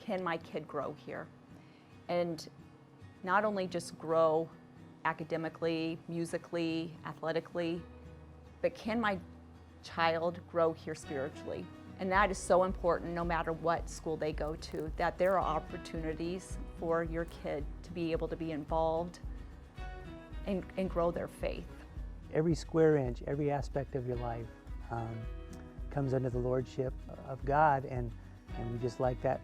can my kid grow here? And not only just grow academically, musically, athletically, but can my child grow here spiritually? And that is so important no matter what school they go to, that there are opportunities for your kid to be able to be involved and grow their faith. Every square inch, every aspect of your life comes under the lordship of God, and we just like that,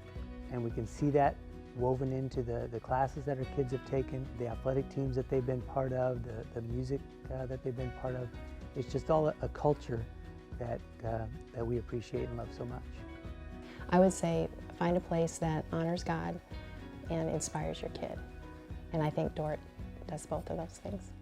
and we can see that woven into the classes that our kids have taken, the athletic teams that they've been part of, the music that they've been part of. It's just all a culture that we appreciate and love so much. I would say find a place that honors God and inspires your kid. And I think Dordt does both of those things.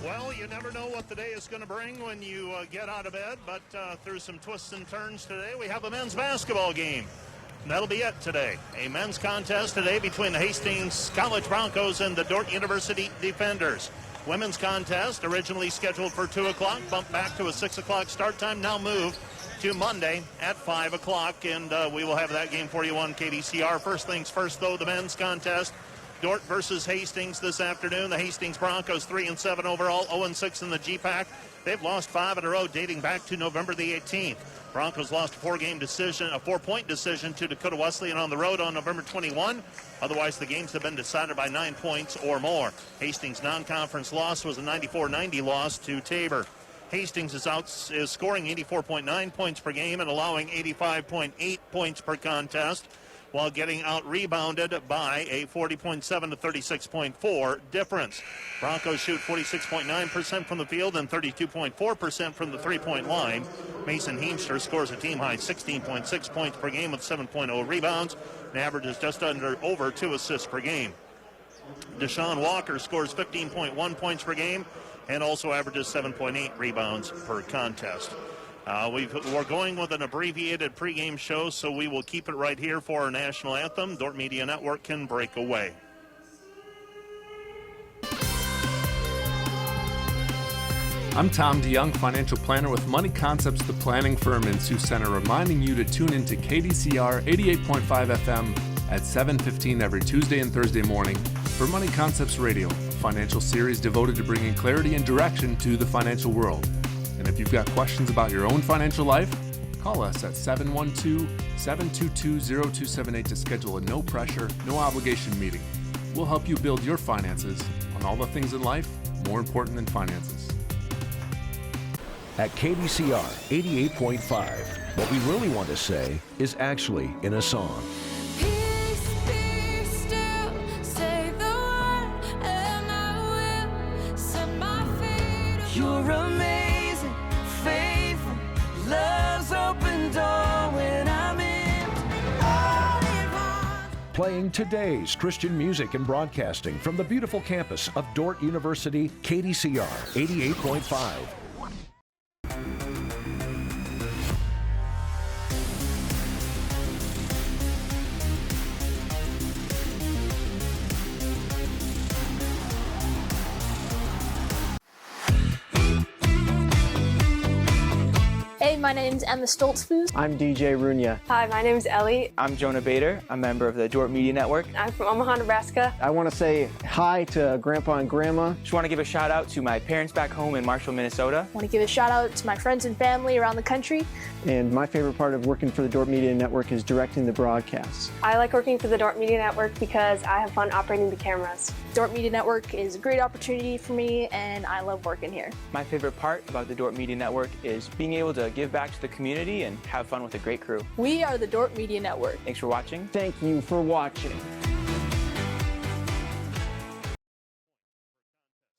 Well, you never know what the day is going to bring when you get out of bed, but through some twists and turns today, we have a men's basketball game. And that'll be it today. A men's contest today between the Hastings College Broncos and the Dordt University Defenders. Women's contest, originally scheduled for 2 o'clock, bumped back to a 6 o'clock start time, now moved to Monday at 5 o'clock, and we will have that game for you on KDCR. First things first, though, the men's contest. Dordt versus Hastings this afternoon. The Hastings Broncos 3-7 overall, 0-6 in the GPAC. They've lost 5 in a row dating back to November the 18th. Broncos lost a 4-point decision to Dakota Wesleyan on the road on November 21. Otherwise, the games have been decided by 9 points or more. Hastings' non-conference loss was a 94-90 loss to Tabor. Hastings is scoring 84.9 points per game and allowing 85.8 points per contest, while getting out-rebounded by a 40.7 to 36.4 difference. Broncos shoot 46.9% from the field and 32.4% from the three-point line. Mason Heemster scores a team-high 16.6 points per game with 7.0 rebounds and averages just over 2 assists per game. Deshaun Walker scores 15.1 points per game and also averages 7.8 rebounds per contest. We're going with an abbreviated pregame show, so we will keep it right here for our national anthem. Dordt Media Network can break away. I'm Tom DeYoung, financial planner with Money Concepts, the planning firm in Sioux Center, reminding you to tune into KDCR 88.5 FM at 7:15 every Tuesday and Thursday morning for Money Concepts Radio, a financial series devoted to bringing clarity and direction to the financial world. And if you've got questions about your own financial life, call us at 712-722-0278 to schedule a no-pressure, no-obligation meeting. We'll help you build your finances on all the things in life more important than finances. at KDCR 88.5. What we really want to say is actually in a song. Peace be still, say the word, and I will set my feet. You're amazing, faithful, love's open door when I'm in. Playing today's Christian music and broadcasting from the beautiful campus of Dordt University, KDCR 88.5. Hey, my name's Emma Stoltzfus. I'm DJ Runya. Hi, my name is Ellie. I'm Jonah Bader, a member of the Dordt Media Network. I'm from Omaha, Nebraska. I want to say hi to Grandpa and Grandma. Just want to give a shout out to my parents back home in Marshall, Minnesota. I want to give a shout out to my friends and family around the country. And my favorite part of working for the Dordt Media Network is directing the broadcasts. I like working for the Dordt Media Network because I have fun operating the cameras. Dordt Media Network is a great opportunity for me, and I love working here. My favorite part about the Dordt Media Network is being able to give back to the community and have fun with a great crew. We are the Dordt Media Network. Thanks for watching. Thank you for watching.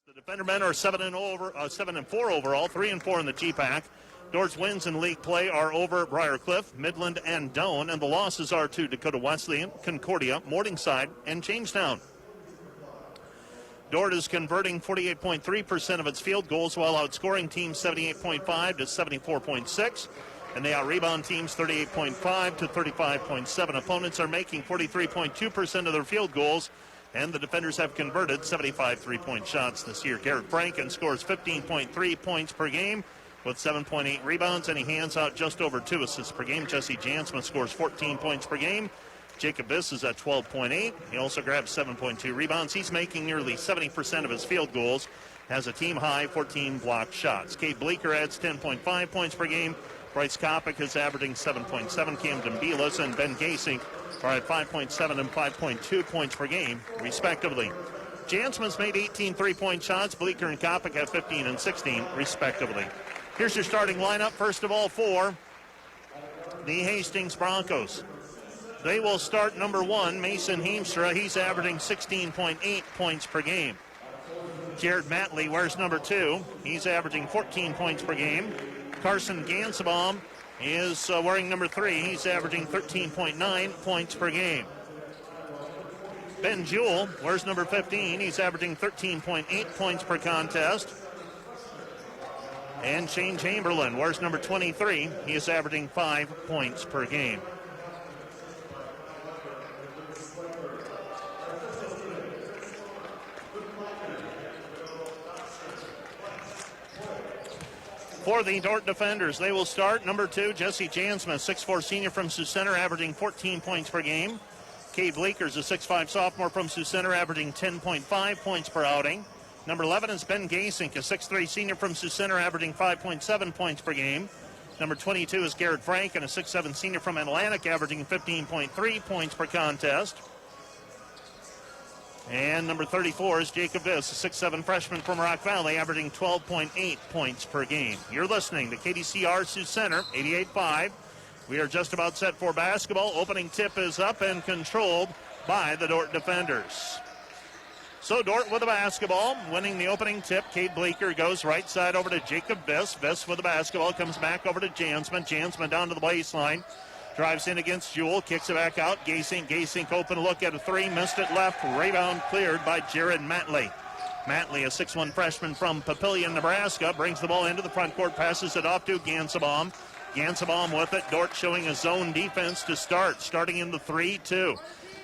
The Defender men are 7 and 4 overall, 3 and 4 in the G-Pack. Dordt's wins in league play are over Briarcliff, Midland, and Doane, and the losses are to Dakota Wesleyan, Concordia, Morningside, and Jamestown. Dordt is converting 48.3% of its field goals while outscoring teams 78.5 to 74.6, and they out-rebound teams 38.5 to 35.7. Opponents are making 43.2% of their field goals, and the Defenders have converted 75 three-point shots this year. Garrett Franken scores 15.3 points per game with 7.8 rebounds, and he hands out just over 2 assists per game. Jesse Jansma scores 14 points per game. Jacob Biss is at 12.8. He also grabs 7.2 rebounds. He's making nearly 70% of his field goals, has a team-high 14 blocked shots. Cade Bleeker adds 10.5 points per game. Bryce Kopic is averaging 7.7. Camden Beelis and Ben Gasink are at 5.7 and 5.2 points per game, respectively. Jansman's made 18 three-point shots. Bleeker and Kopic have 15 and 16, respectively. Here's your starting lineup, first of all, for the Hastings Broncos. They will start number 1, Mason Heemstra. He's averaging 16.8 points per game. Jared Matley wears number 2. He's averaging 14 points per game. Carson Gansebaum is wearing number 3. He's averaging 13.9 points per game. Ben Jewell wears number 15. He's averaging 13.8 points per contest. And Shane Chamberlain wears number 23. He is averaging 5 points per game. For the Dordt Defenders, they will start number 2, Jesse Jansma, 6'4 senior from Sioux Center, averaging 14 points per game. Cade Bleeker's a 6'5 sophomore from Sioux Center, averaging 10.5 points per outing. Number 11 is Ben Gasink, a 6'3 senior from Sioux Center, averaging 5.7 points per game. Number 22 is Garrett Frank, and a 6'7 senior from Atlantic, averaging 15.3 points per contest. And number 34 is Jacob Viss, a 6'7 freshman from Rock Valley, averaging 12.8 points per game. You're listening to KDCR Sioux Center, 88.5. We are just about set for basketball. Opening tip is up and controlled by the Dordt Defenders. So Dordt with the basketball, winning the opening tip. Cade Bleeker goes right side over to Jacob Viss. Viss with the basketball, comes back over to Jansman. Jansman down to the baseline. Drives in against Jewell, kicks it back out. Gasink open look at a 3, missed it left. Rebound cleared by Jared Matley. Matley, a 6'1 freshman from Papillion, Nebraska, brings the ball into the front court, passes it off to Gansebaum. Gansebaum with it. Dordt showing a zone defense to start, starting in the 3-2.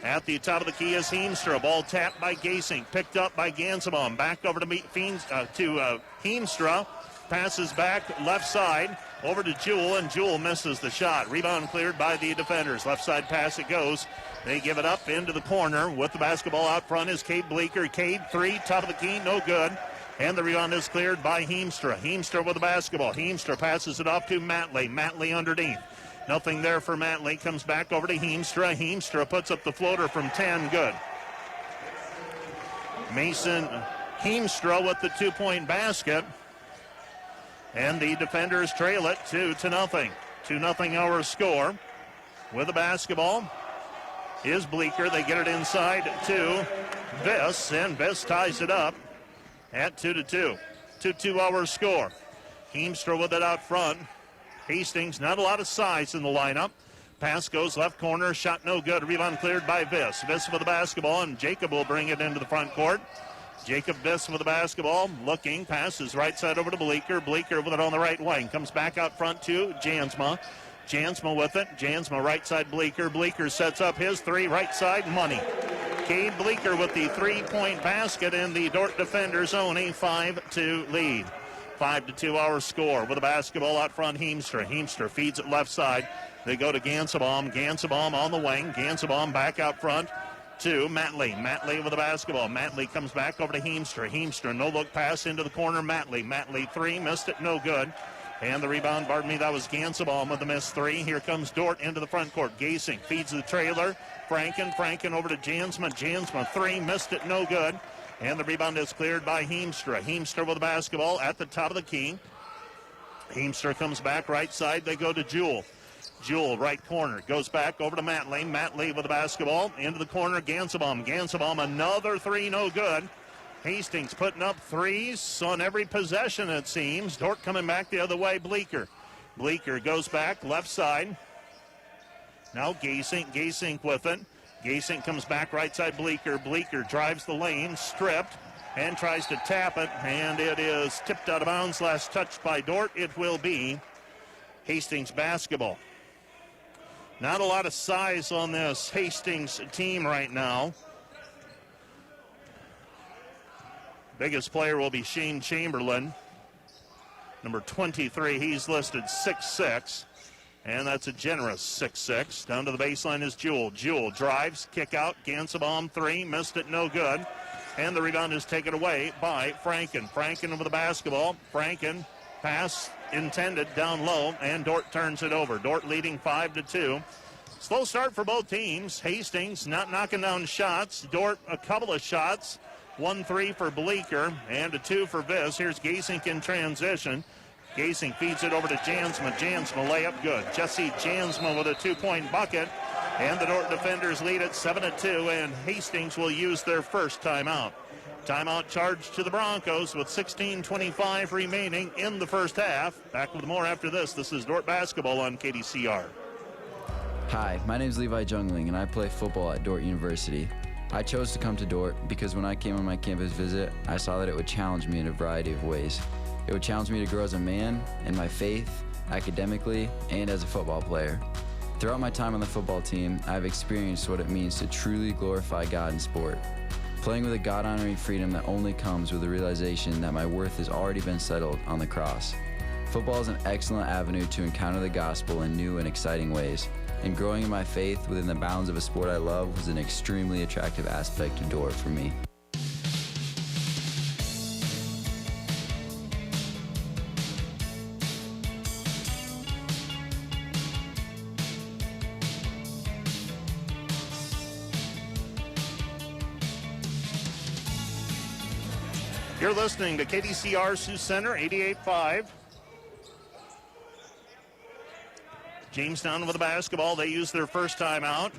At the top of the key is Heemstra. Ball tapped by Gasink, picked up by Gansebaum. Back over to Heemstra. Passes back left side over to Jewell, and Jewell misses the shot. Rebound cleared by the Defenders. Left side pass it goes. They give it up into the corner. With the basketball out front is Cade Bleeker. Cade 3, top of the key, no good. And the rebound is cleared by Heemstra. Heemstra with the basketball. Heemstra passes it off to Matley. Matley underneath. Nothing there for Matley. Comes back over to Heemstra. Heemstra puts up the floater from 10. Good. Mason Heemstra with the 2-point basket. And the defenders trail it 2-0. 2-0 our score. With the basketball is Bleecker. They get it inside to Viss, and Viss ties it up at 2-2. 2-2 our score. Heemstra with it out front. Hastings, not a lot of size in the lineup. Pass goes left corner, shot no good. Rebound cleared by Viss. Viss with the basketball, and Jacob will bring it into the front court. Jacob Viss with the basketball, looking, passes right side over to Bleecker. Bleecker with it on the right wing. Comes back out front to Jansma. Jansma with it. Jansma right side Bleecker. Bleecker sets up his three, right side, money. Cade Bleecker with the three-point basket, and the Dordt defenders own a 5-2 lead. 5-2 our score. With the basketball out front, Heemstra. Heemstra feeds it left side. They go to Gansabaum. Gansabaum on the wing. Gansabaum back out front to Matley. Matley with the basketball. Matley comes back over to Heemstra. Heemstra, no-look pass into the corner. Matley. Matley three, missed it, no good. And the rebound, that was Gansabaum with the missed three. Here comes Dordt into the front court. Gasing feeds the trailer. Franken over to Jansma. Jansma three, missed it, no good. And the rebound is cleared by Heemstra. Heemstra with the basketball at the top of the key. Heemstra comes back right side. They go to Jewell. Jewell, right corner, goes back over to Matley. Matley with the basketball into the corner. Gansabaum. Gansabaum, another three, no good. Hastings putting up threes on every possession, it seems. Dordt coming back the other way. Bleecker. Bleecker goes back left side. Now Gasink. Gasink with it. Gasink comes back right side. Bleecker. Bleecker drives the lane, stripped, and tries to tap it, and it is tipped out of bounds. Last touched by Dordt. It will be Hastings basketball. Not a lot of size on this Hastings team right now. Biggest player will be Shane Chamberlain, number 23. He's listed 6'6", and that's a generous 6'6". Down to the baseline is Jewell. Jewell drives, kick out, Gansabaum three, missed it, no good. And the rebound is taken away by Franken. Franken with the basketball. Franken, pass intended down low, and Dordt turns it over. Dordt leading 5-2. Slow start for both teams. Hastings not knocking down shots. Dordt a couple of shots. 1-3 for Bleecker and a 2 for Viss. Here's Gasink in transition. Gasink feeds it over to Jansma. Jansma layup good. Jesse Jansma with a 2-point bucket. And the Dordt defenders lead at 7-2, and Hastings will use their first timeout. Timeout charged to the Broncos with 16:25 remaining in the first half. Back with more after this. This is Dordt basketball on KDCR. Hi, my name is Levi Jungling, and I play football at Dordt University. I chose to come to Dordt because when I came on my campus visit, I saw that it would challenge me in a variety of ways. It would challenge me to grow as a man, in my faith, academically, and as a football player. Throughout my time on the football team, I've experienced what it means to truly glorify God in sport. Playing with a God-honoring freedom that only comes with the realization that my worth has already been settled on the cross. Football is an excellent avenue to encounter the gospel in new and exciting ways, and growing in my faith within the bounds of a sport I love was an extremely attractive aspect of Dordt for me. You're listening to KDCR Sioux Center, 88.5. Jamestown with the basketball. They use their first timeout.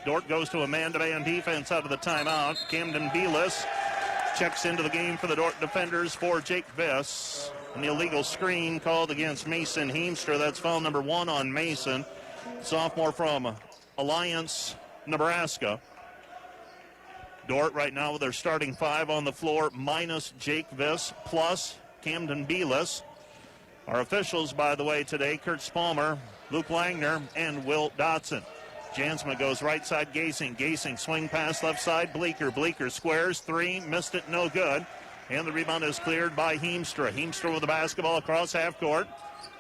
Dordt goes to a man-to-man defense out of the timeout. Camden Belis checks into the game for the Dordt defenders for Jake Viss. An illegal screen called against Mason Heemstra. That's foul number 1 on Mason, sophomore from Alliance, Nebraska. Dordt right now with their starting 5 on the floor, minus Jake Viss, plus Camden Belis. Our officials, by the way, today, Kurt Spalmer, Luke Langner, and Will Dotson. Jansma goes right side, Gasing. Gasing swing pass left side, Bleecker. Bleecker squares, 3, missed it, no good. And the rebound is cleared by Heemstra. Heemstra with the basketball across half court.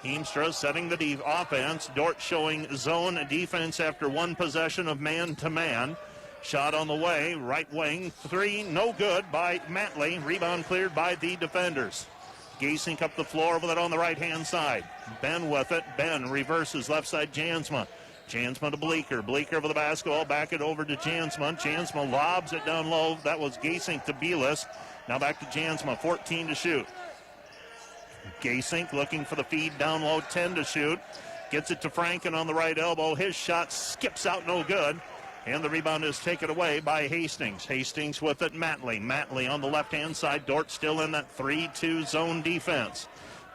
Heemstra setting the offense. Dordt showing zone defense after one possession of man-to-man. Shot on the way, right wing, 3, no good by Matley. Rebound cleared by the defenders. Gasink up the floor with it on the right-hand side. Ben with it. Ben reverses left side, Jansma. Jansma to Bleecker. Bleecker with the basketball, back it over to Jansma. Jansma lobs it down low. That was Gasink to Belis. Now back to Jansma, 14 to shoot. Gasink looking for the feed down low, 10 to shoot. Gets it to Franken on the right elbow. His shot skips out, no good. And the rebound is taken away by Hastings. Hastings with it, Matley on the left-hand side. Dordt still in that 3-2 zone defense.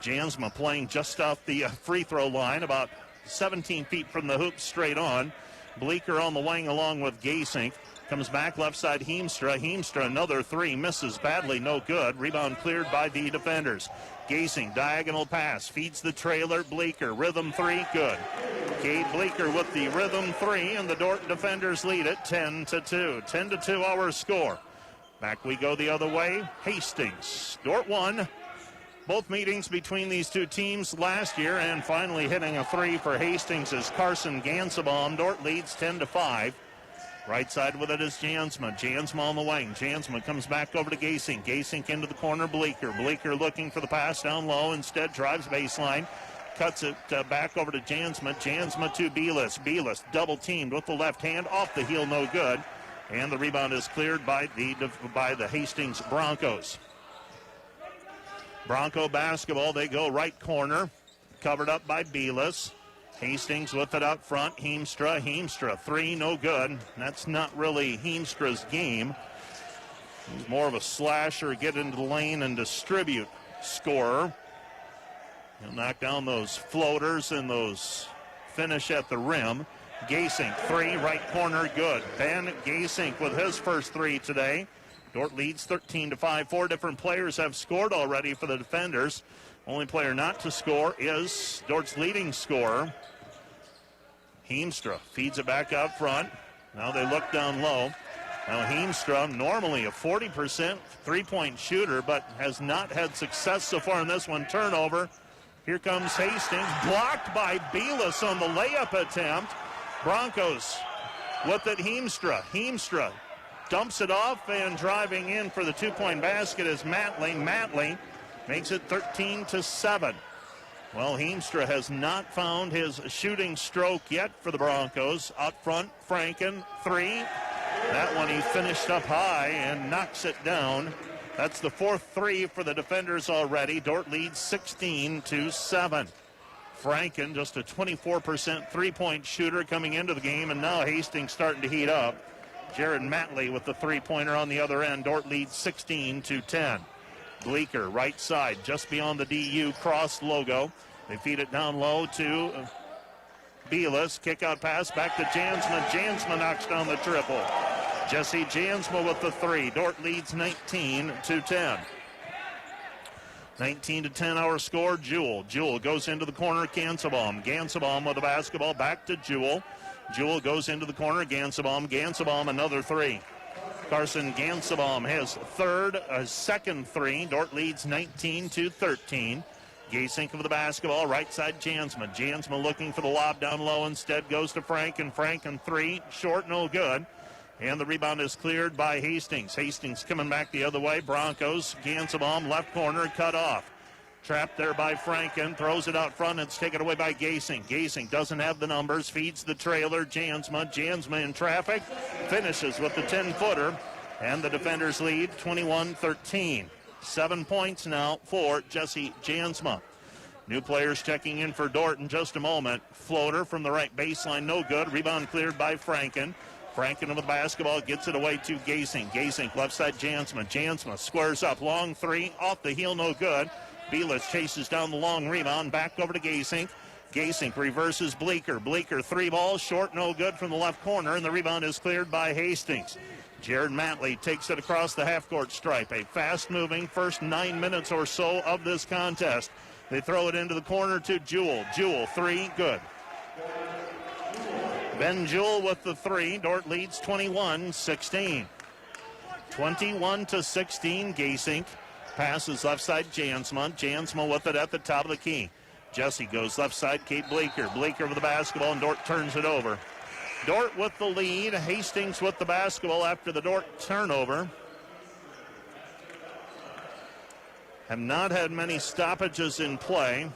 Jansma playing just off the free throw line, about 17 feet from the hoop, straight on. Bleeker on the wing along with Gasink. Comes back left side, Heemstra. Heemstra, another three, misses badly, no good. Rebound cleared by the defenders. Gasink, diagonal pass, feeds the trailer, Bleeker. Rhythm three, good. Cade Bleeker with the rhythm three, and the Dordt defenders lead it 10-2. 10-2 our score. Back we go the other way. Hastings. Dordt won both meetings between these two teams last year, and finally hitting a three for Hastings is Carson Gansabaum. Dordt leads 10-5. Right side with it is Jansma. Jansma on the wing. Jansma comes back over to Gasink. Gasink into the corner, Bleeker. Bleeker looking for the pass down low. Instead drives baseline. Cuts it back over to Jansma. Jansma to Belis. Belis double teamed with the left hand. Off the heel, no good. And the rebound is cleared by the Hastings Broncos. Bronco basketball. They go right corner. Covered up by Belis. Hastings with it up front. Heemstra, three, no good. That's not really Heemstra's game. He's more of a slasher, get into the lane and distribute scorer. He'll knock down those floaters and those finish at the rim. Gasink, three, right corner, good. Ben Gasink with his first three today. Dordt leads 13-5. Four different players have scored already for the defenders. Only player not to score is Dordt's leading scorer. Heemstra feeds it back up front. Now they look down low. Now Heemstra, normally a 40% three-point shooter, but has not had success so far in this one. Turnover. Here comes Hastings, blocked by Belis on the layup attempt. Broncos with it, Heemstra. Heemstra dumps it off, and driving in for the two-point basket is Matley. Matley makes it 13-7. Well, Heemstra has not found his shooting stroke yet for the Broncos. Out front, Franken, three. That one he finished up high and knocks it down. That's the fourth three for the defenders already. Dordt leads 16-7. Franken, just a 24% three-point shooter coming into the game, and now Hastings starting to heat up. Jared Matley with the three-pointer on the other end. Dordt leads 16-10. Bleeker, right side, just beyond the DU cross logo. They feed it down low to Belis. Kick out pass back to Jansma. Jansma knocks down the triple. Jesse Jansma with the three. Dordt leads 19-10. 19-10 our score. Jewell goes into the corner. Gansabaum with the basketball back to Jewell. Jewell goes into the corner. Gansabaum another three. Carson Gansabaum his second three. Dordt leads 19-13. Gasink with the basketball, right side Jansma. Jansma looking for the lob down low, instead goes to Franken. Franken three, short, no good. And the rebound is cleared by Hastings. Hastings coming back the other way. Broncos, Gansabaum, left corner, cut off. Trapped there by Franken, throws it out front. It's taken away by Gasink. Gasink doesn't have the numbers, feeds the trailer, Jansma. Jansma in traffic, finishes with the 10-footer, and the defenders lead 21-13. 7 points now for Jesse Jansma. New players checking in for Dordt in just a moment. Floater from the right baseline, no good. Rebound cleared by Franken. Franken with the basketball, gets it away to Gasink. Gasink, left side Jansma. Jansma squares up, long three, off the heel, no good. Belis chases down the long rebound, back over to Gasink. Gasink reverses Bleeker. Bleeker three ball, short, no good from the left corner, and the rebound is cleared by Hastings. Jared Matley takes it across the half-court stripe. A fast-moving first 9 minutes or so of this contest. They throw it into the corner to Jewell. Jewell, three, good. Ben Jewell with the three. Dordt leads 21-16. 21-16, Gasink. Passes left side Jansma. Jansma with it at the top of the key. Jesse goes left side, Kate Bleeker. Bleeker with the basketball, and Dordt turns it over. Dordt with the lead. Hastings with the basketball after the Dordt turnover. Have not had many stoppages in play.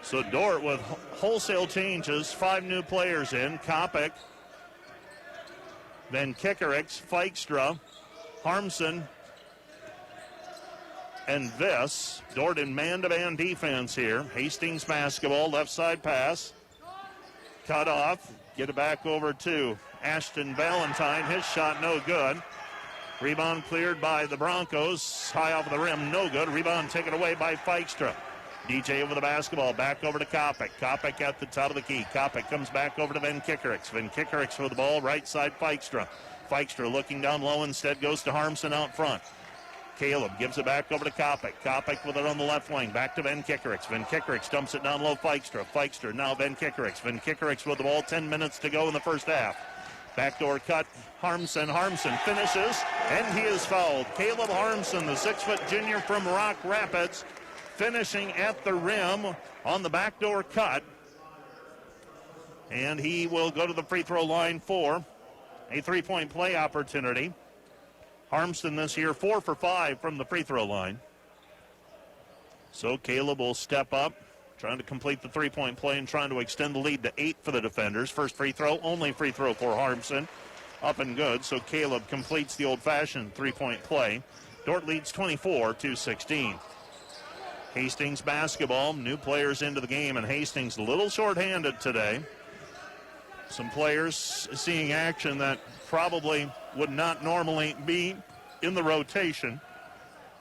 So Dordt with wholesale changes, 5 new players in. Kopic, then Kickerix, Feikstra, Harmson and Viss. Dordt in man-to-man defense here. Hastings basketball, left side pass. Cut off. Get it back over to Ashton Valentine. His shot no good. Rebound cleared by the Broncos. High off the rim, no good. Rebound taken away by Feikstra. DJ over the basketball, back over to Kopic. Kopic at the top of the key. Kopic comes back over to Van Kickerix. Van Kickerix with the ball, right side Feikstra. Feikstra looking down low, instead goes to Harmson out front. Caleb gives it back over to Kopic. Kopic with it on the left wing. Back to Van Kickerix. Van Kickerix dumps it down low. Feikstra. Feikstra now Van Kickerix. Van Kickerix with the ball. 10 minutes to go in the first half. Backdoor cut. Harmson. Harmson finishes, and he is fouled. Caleb Harmson, the 6-foot junior from Rock Rapids, finishing at the rim on the backdoor cut. And he will go to the free throw line for a three-point play opportunity. Harmson this year 4 for 5 from the free throw line. So Caleb will step up, trying to complete the three-point play and trying to extend the lead to 8 for the defenders. First free throw, only free throw for Harmson. Up and good, so Caleb completes the old-fashioned three-point play. Dordt leads 24-16. Hastings basketball, new players into the game, and Hastings a little short-handed today. Some players seeing action that probably would not normally be in the rotation.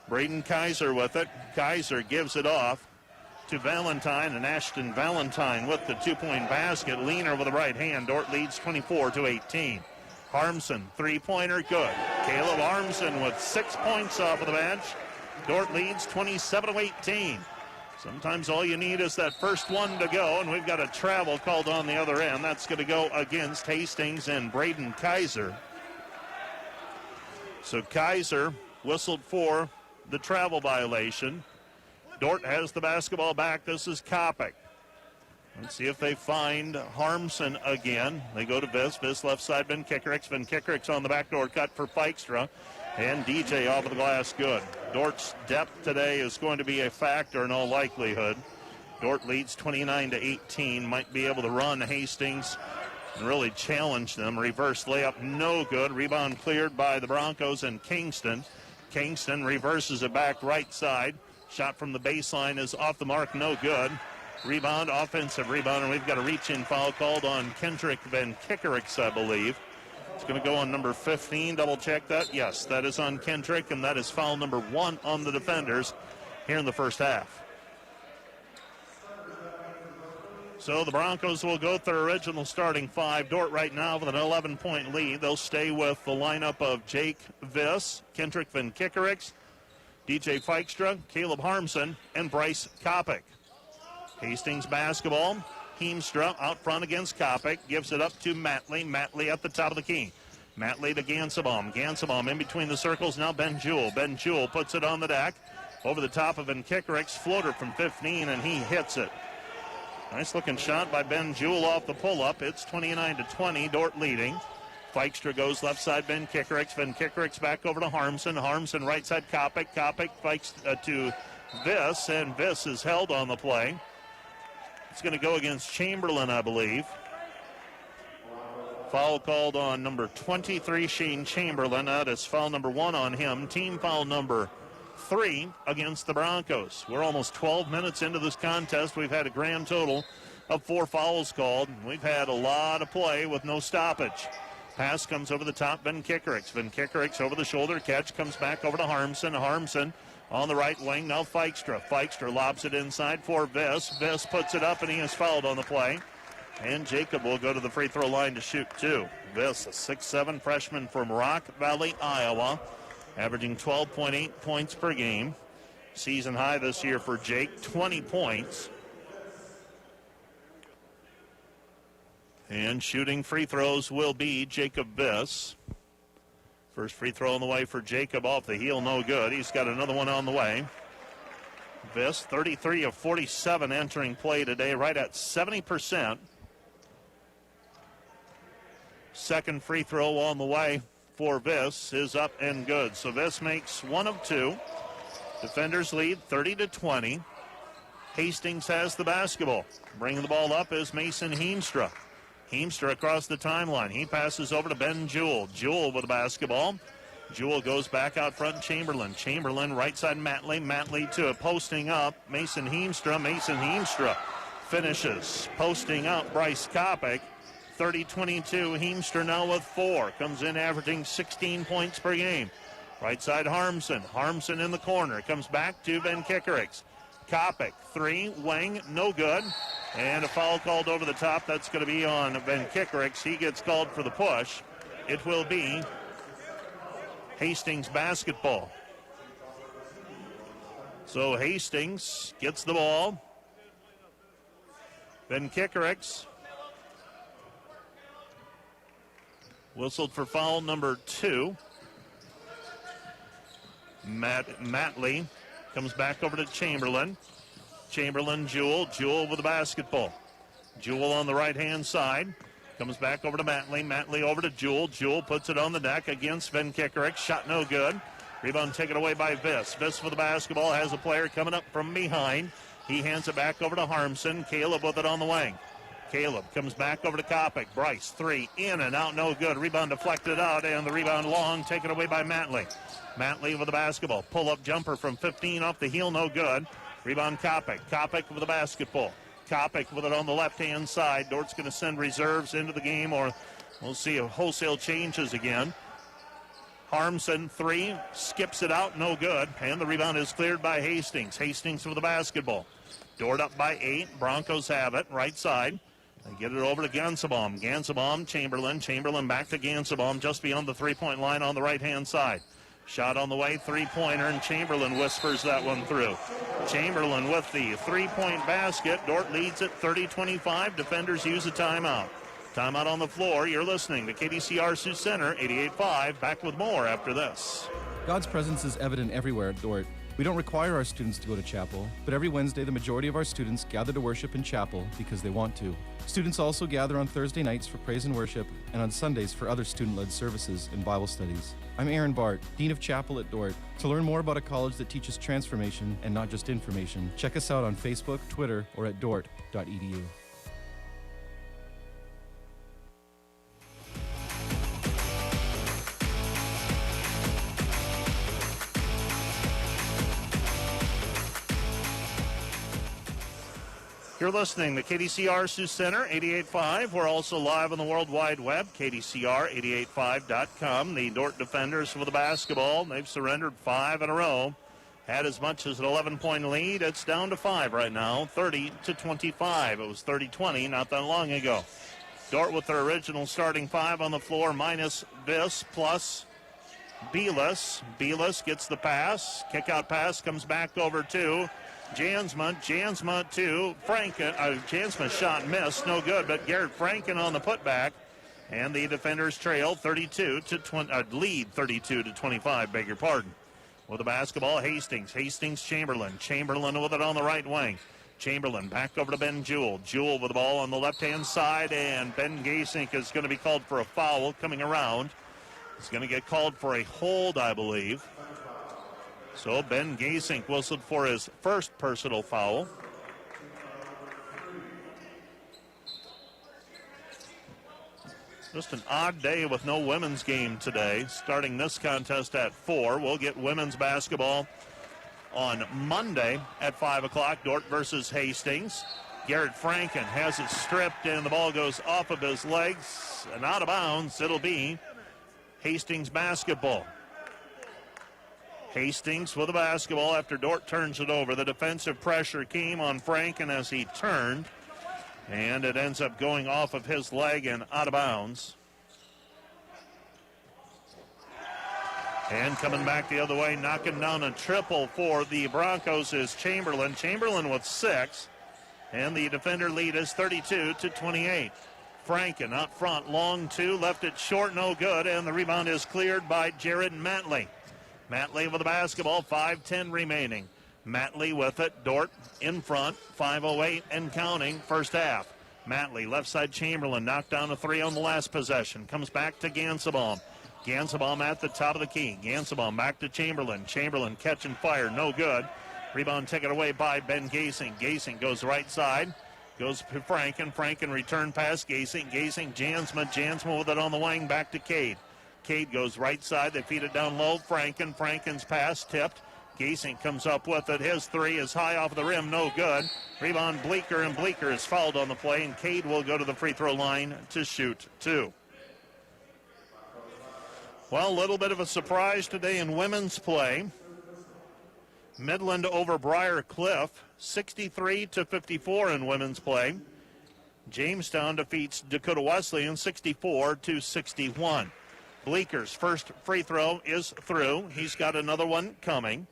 Braden Kaiser with it. Kaiser gives it off to Valentine, and Ashton Valentine with the two-point basket. Leaner with the right hand. Dordt leads 24-18. Harmson, three-pointer, good. Caleb Harmson with 6 points off of the bench. Dordt leads 27-18. Sometimes all you need is that first one to go, and we've got a travel called on the other end. That's going to go against Hastings and Braden Kaiser. So Kaiser whistled for the travel violation. Dordt has the basketball back. This is Kopic. Let's see if they find Harmson again. They go to Viss. Viss left side, Van Kickerix. Van Kickerix on the backdoor cut for Feikstra. And DJ off of the glass, good. Dordt's depth today is going to be a factor in all likelihood. Dordt leads 29-18. Might be able to run Hastings and really challenge them. Reverse layup, no good. Rebound cleared by the Broncos and Kingston. Kingston reverses it back right side. Shot from the baseline is off the mark, no good. Rebound, offensive rebound, and we've got a reach-in foul called on Kendrick Van Kickerix, I believe. It's going to go on number 15. Double check that. Yes, that is on Kendrick, and that is foul number 1 on the defenders here in the first half. So the Broncos will go with their original starting 5. Dordt right now with an 11-point lead. They'll stay with the lineup of Jake Viss, Kendrick Van Kickerix, DJ Feikstra, Caleb Harmson, and Bryce Kopic. Hastings basketball. Heemstra out front against Kopic. Gives it up to Matley. Matley at the top of the key. Matley to Gansabaum. Gansabaum in between the circles. Now Ben Jewell. Ben Jewell puts it on the deck. Over the top of Van Kickerix. Floater from 15, and he hits it. Nice looking shot by Ben Jewell off the pull-up. It's 29-20. Dordt leading. Feikstra goes left side, Van Kickerix. Van Kickerix back over to Harmson. Harmson right side, Kopic. Kopic fights to Viss, and Viss is held on the play. It's going to go against Chamberlain, I believe. Foul called on number 23, Shane Chamberlain. That is foul number 1 on him. Team foul number 3 against the Broncos. We're almost 12 minutes into this contest. We've had a grand total of 4 fouls called. We've had a lot of play with no stoppage. Pass comes over the top, Van Kickerix. Van Kickerix over the shoulder catch, comes back over to Harmson. Harmson on the right wing, now Feikstra. Feikstra lobs it inside for Viss. Viss puts it up, and he is fouled on the play. And Jacob will go to the free throw line to shoot 2. Viss, a 6'7" freshman from Rock Valley, Iowa, averaging 12.8 points per game. Season high this year for Jake, 20 points. And shooting free throws will be Jacob Viss. First free throw on the way for Jacob off the heel, no good. He's got another one on the way. Viss, 33 of 47 entering play today, right at 70%. Second free throw on the way for Viss is up and good. So Viss makes 1 of 2. Defenders lead 30-20. Hastings has the basketball. Bringing the ball up is Mason Heemstra. Heemstra across the timeline. He passes over to Ben Jewell. Jewell with the basketball. Jewell goes back out front. Chamberlain right side. Matley to a posting up. Mason Heemstra finishes. Posting up Bryce Kopic. 30-22. Heemstra now with 4. Comes in averaging 16 points per game. Right side Harmson in the corner. Comes back to Ben Kickericks. Kopic, 3, wing, no good. And a foul called over the top. That's going to be on Ben Kickericks. He gets called for the push. It will be Hastings basketball. So Hastings gets the ball. Ben Kickericks whistled for foul number 2. Matley comes back over to Chamberlain. Jewell with the basketball. Jewell on the right-hand side. Comes back over to Matley over to Jewell. Jewell puts it on the deck against Ben Kickerick. Shot no good. Rebound taken away by Viss. Viss with the basketball has a player coming up from behind. He hands it back over to Harmson. Caleb with it on the wing. Caleb comes back over to Kopic. Bryce, 3, in and out, no good. Rebound deflected out, and the rebound long, taken away by Matley. Matley with the basketball. Pull-up jumper from 15 off the heel, no good. Rebound Kopic. Kopic with the basketball. Kopic with it on the left-hand side. Dort's going to send reserves into the game, or we'll see if wholesale changes again. Harmson, 3, skips it out, no good. And the rebound is cleared by Hastings. Hastings with the basketball. Dordt up by 8. Broncos have it, right side. They get it over to Gansebaum. Chamberlain back to Gansebaum just beyond the three-point line on the right-hand side. Shot on the way, three-pointer, and Chamberlain whispers that one through. Chamberlain with the three-point basket. Dordt leads it 30-25. Defenders use a timeout. Timeout on the floor. You're listening to KDCR Sioux Center, 88.5. Back with more after this. God's presence is evident everywhere at Dordt. We don't require our students to go to chapel, but every Wednesday the majority of our students gather to worship in chapel because they want to. Students also gather on Thursday nights for praise and worship, and on Sundays for other student-led services and Bible studies. I'm Aaron Bart, Dean of Chapel at Dordt. To learn more about a college that teaches transformation and not just information, check us out on Facebook, Twitter, or at dordt.edu. You're listening to KDCR Sioux Center, 88.5. We're also live on the World Wide Web, KDCR885.com. The Dordt defenders with the basketball. They've surrendered 5 in a row. Had as much as an 11-point lead. It's down to 5 right now, 30-25. It was 30-20 not that long ago. Dordt with their original starting 5 on the floor, minus Viss, plus Belis. Belis gets the pass. Kick-out pass comes back over to Jansma to Franken. Jansma shot missed, no good, but Garrett Franken on the putback. And the defenders trail lead 32-25, beg your pardon. With the basketball, Hastings. Chamberlain with it on the right wing. Chamberlain back over to Ben Jewell. Jewell with the ball on the left-hand side, and Ben Gasink is going to be called for a foul coming around. He's going to get called for a hold, I believe. So Ben Gasink whistled for his first personal foul. Just an odd day with no women's game today. Starting this contest at 4. We'll get women's basketball on Monday at 5 o'clock. Dordt versus Hastings. Garrett Franken has it stripped, and the ball goes off of his legs and out of bounds. It'll be Hastings basketball. Hastings with the basketball after Dordt turns it over. The defensive pressure came on Franken as he turned, and it ends up going off of his leg and out of bounds. And coming back the other way, knocking down a triple for the Broncos is Chamberlain. Chamberlain with 6, and the defender lead is 32-28. Franken out front, long 2, left it short, no good, and the rebound is cleared by Jared Matley. Matley with the basketball, 5:10 remaining. Matley with it, Dordt in front, 5:08 and counting, first half. Matley, left side Chamberlain, knocked down a 3 on the last possession. Comes back to Gansebaum. Gansebaum at the top of the key. Gansebaum back to Chamberlain. Chamberlain catching fire, no good. Rebound taken away by Ben Gasink. Gasink goes right side. Goes to Franken. Franken return pass Gasink. Jansma with it on the wing, back to Cade. Cade goes right side. They feed it down low. Franken's pass tipped. Gasink comes up with it. His three is high off the rim. No good. Rebound Bleeker, and Bleeker is fouled on the play, and Cade will go to the free throw line to shoot two. Well, a little bit of a surprise today in women's play. Midland over Briar Cliff, 63-54 in women's play. Jamestown defeats Dakota Wesleyan 64-61. Bleeker's first free throw is through. He's got another one coming.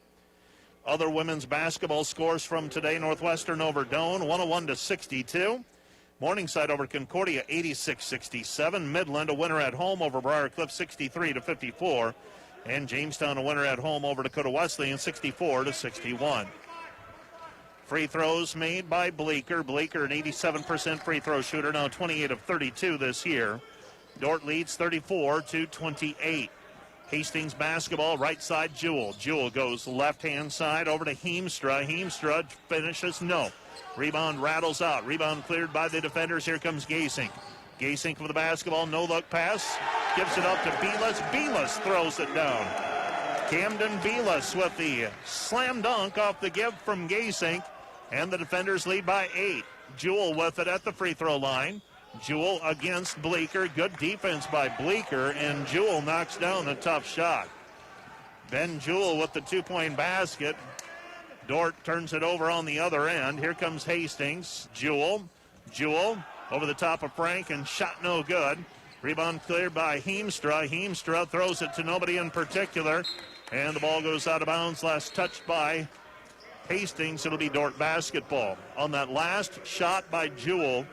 Other women's basketball scores from today: Northwestern over Doane, 101-62. Morningside over Concordia, 86-67. Midland a winner at home over Briar Cliff, 63-54. And Jamestown a winner at home over Dakota Wesleyan, 64-61. Free throws made by Bleeker. Bleeker, an 87% free throw shooter, now 28 of 32 this year. Dordt leads 34-28. Hastings basketball, right side, Jewell. Jewell goes left-hand side over to Heemstra. Heemstra finishes, no. Rebound rattles out. Rebound cleared by the defenders. Here comes Gasink. Gasink with the basketball, no-look pass. Gives it up to Belis. Belis throws it down. Camden Belis with the slam dunk off the give from Gasink. And the defenders lead by 8. Jewell with it at the free throw line. Jewell against Bleeker. Good defense by Bleeker, and Jewell knocks down a tough shot. Ben Jewell with the two-point basket. Dordt turns it over on the other end. Here comes Hastings. Jewell over the top of Frank, and shot no good. Rebound cleared by Heemstra. Heemstra throws it to nobody in particular, and the ball goes out of bounds. Last touched by Hastings. It'll be Dordt basketball. On that last shot by Jewell,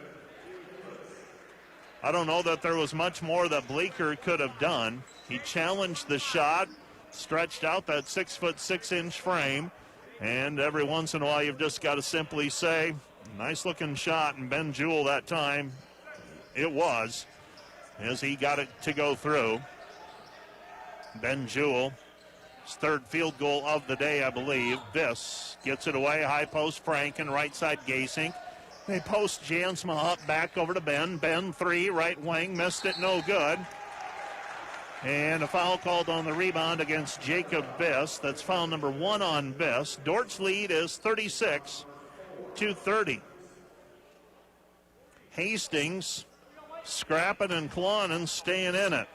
I don't know that there was much more that Bleeker could have done. He challenged the shot, stretched out that 6'6" frame, and every once in a while you've just got to simply say, nice looking shot. And Ben Jewell that time, it was, as he got it to go through. Ben Jewell, his third field goal of the day, I believe. This gets it away, high post Franken, right side Gasink. They post Jansma up, back over to Ben. Ben, three, right wing, missed it, no good. And a foul called on the rebound against Jacob Biss. That's foul number 1 on Biss. Dordt's lead is 36-30. Hastings scrapping and clawing and staying in it.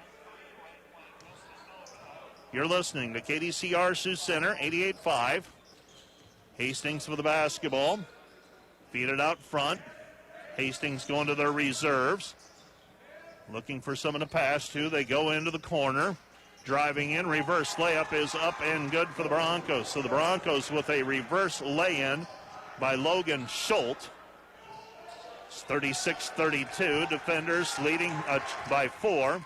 You're listening to KDCR Sioux Center, 88.5. Hastings with the basketball. Feed it out front. Hastings going to their reserves. Looking for someone to pass to. They go into the corner. Driving in. Reverse layup is up and good for the Broncos. So the Broncos with a reverse lay-in by Logan Schultz. It's 36-32. Defenders leading by 4.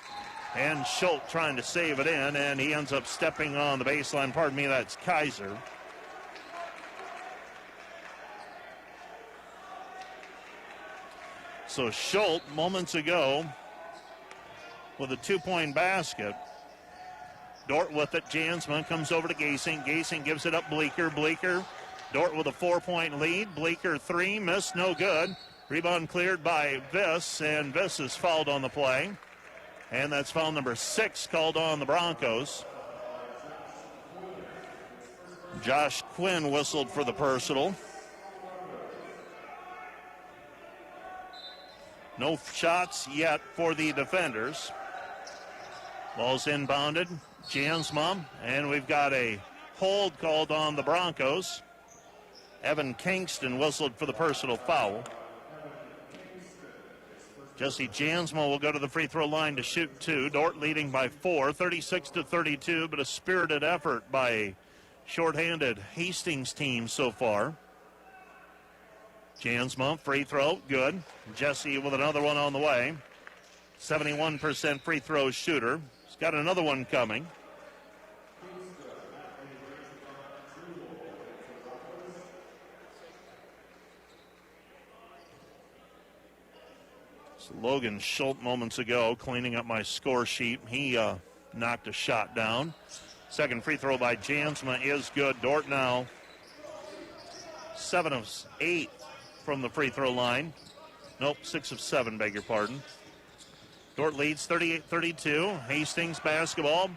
And Schultz trying to save it in. And he ends up stepping on the baseline. Pardon me, that's Kaiser. So Schultz, moments ago, with a two-point basket. Dordt with it. Jansman comes over to Gasink. Gasink gives it up Bleeker. Bleeker, Dordt with a 4-point lead. Bleeker three, missed, no good. Rebound cleared by Viss, and Viss is fouled on the play. And that's foul number 6 called on the Broncos. Josh Quinn whistled for the personal. No shots yet for the defenders. Ball's inbounded. Jansma, and we've got a hold called on the Broncos. Evan Kingston whistled for the personal foul. Jesse Jansma will go to the free throw line to shoot 2. Dordt leading by 4, 36-32, but a spirited effort by a shorthanded Hastings team so far. Jansma, free throw, good. Jesse with another one on the way. 71% free throw shooter. He's got another one coming. So Logan Schultz moments ago cleaning up my score sheet. He knocked a shot down. Second free throw by Jansma is good. Dordt now 7 of 8 from the free throw line. Nope, 6 of 7, beg your pardon. Dordt leads 38-32. Hastings basketball.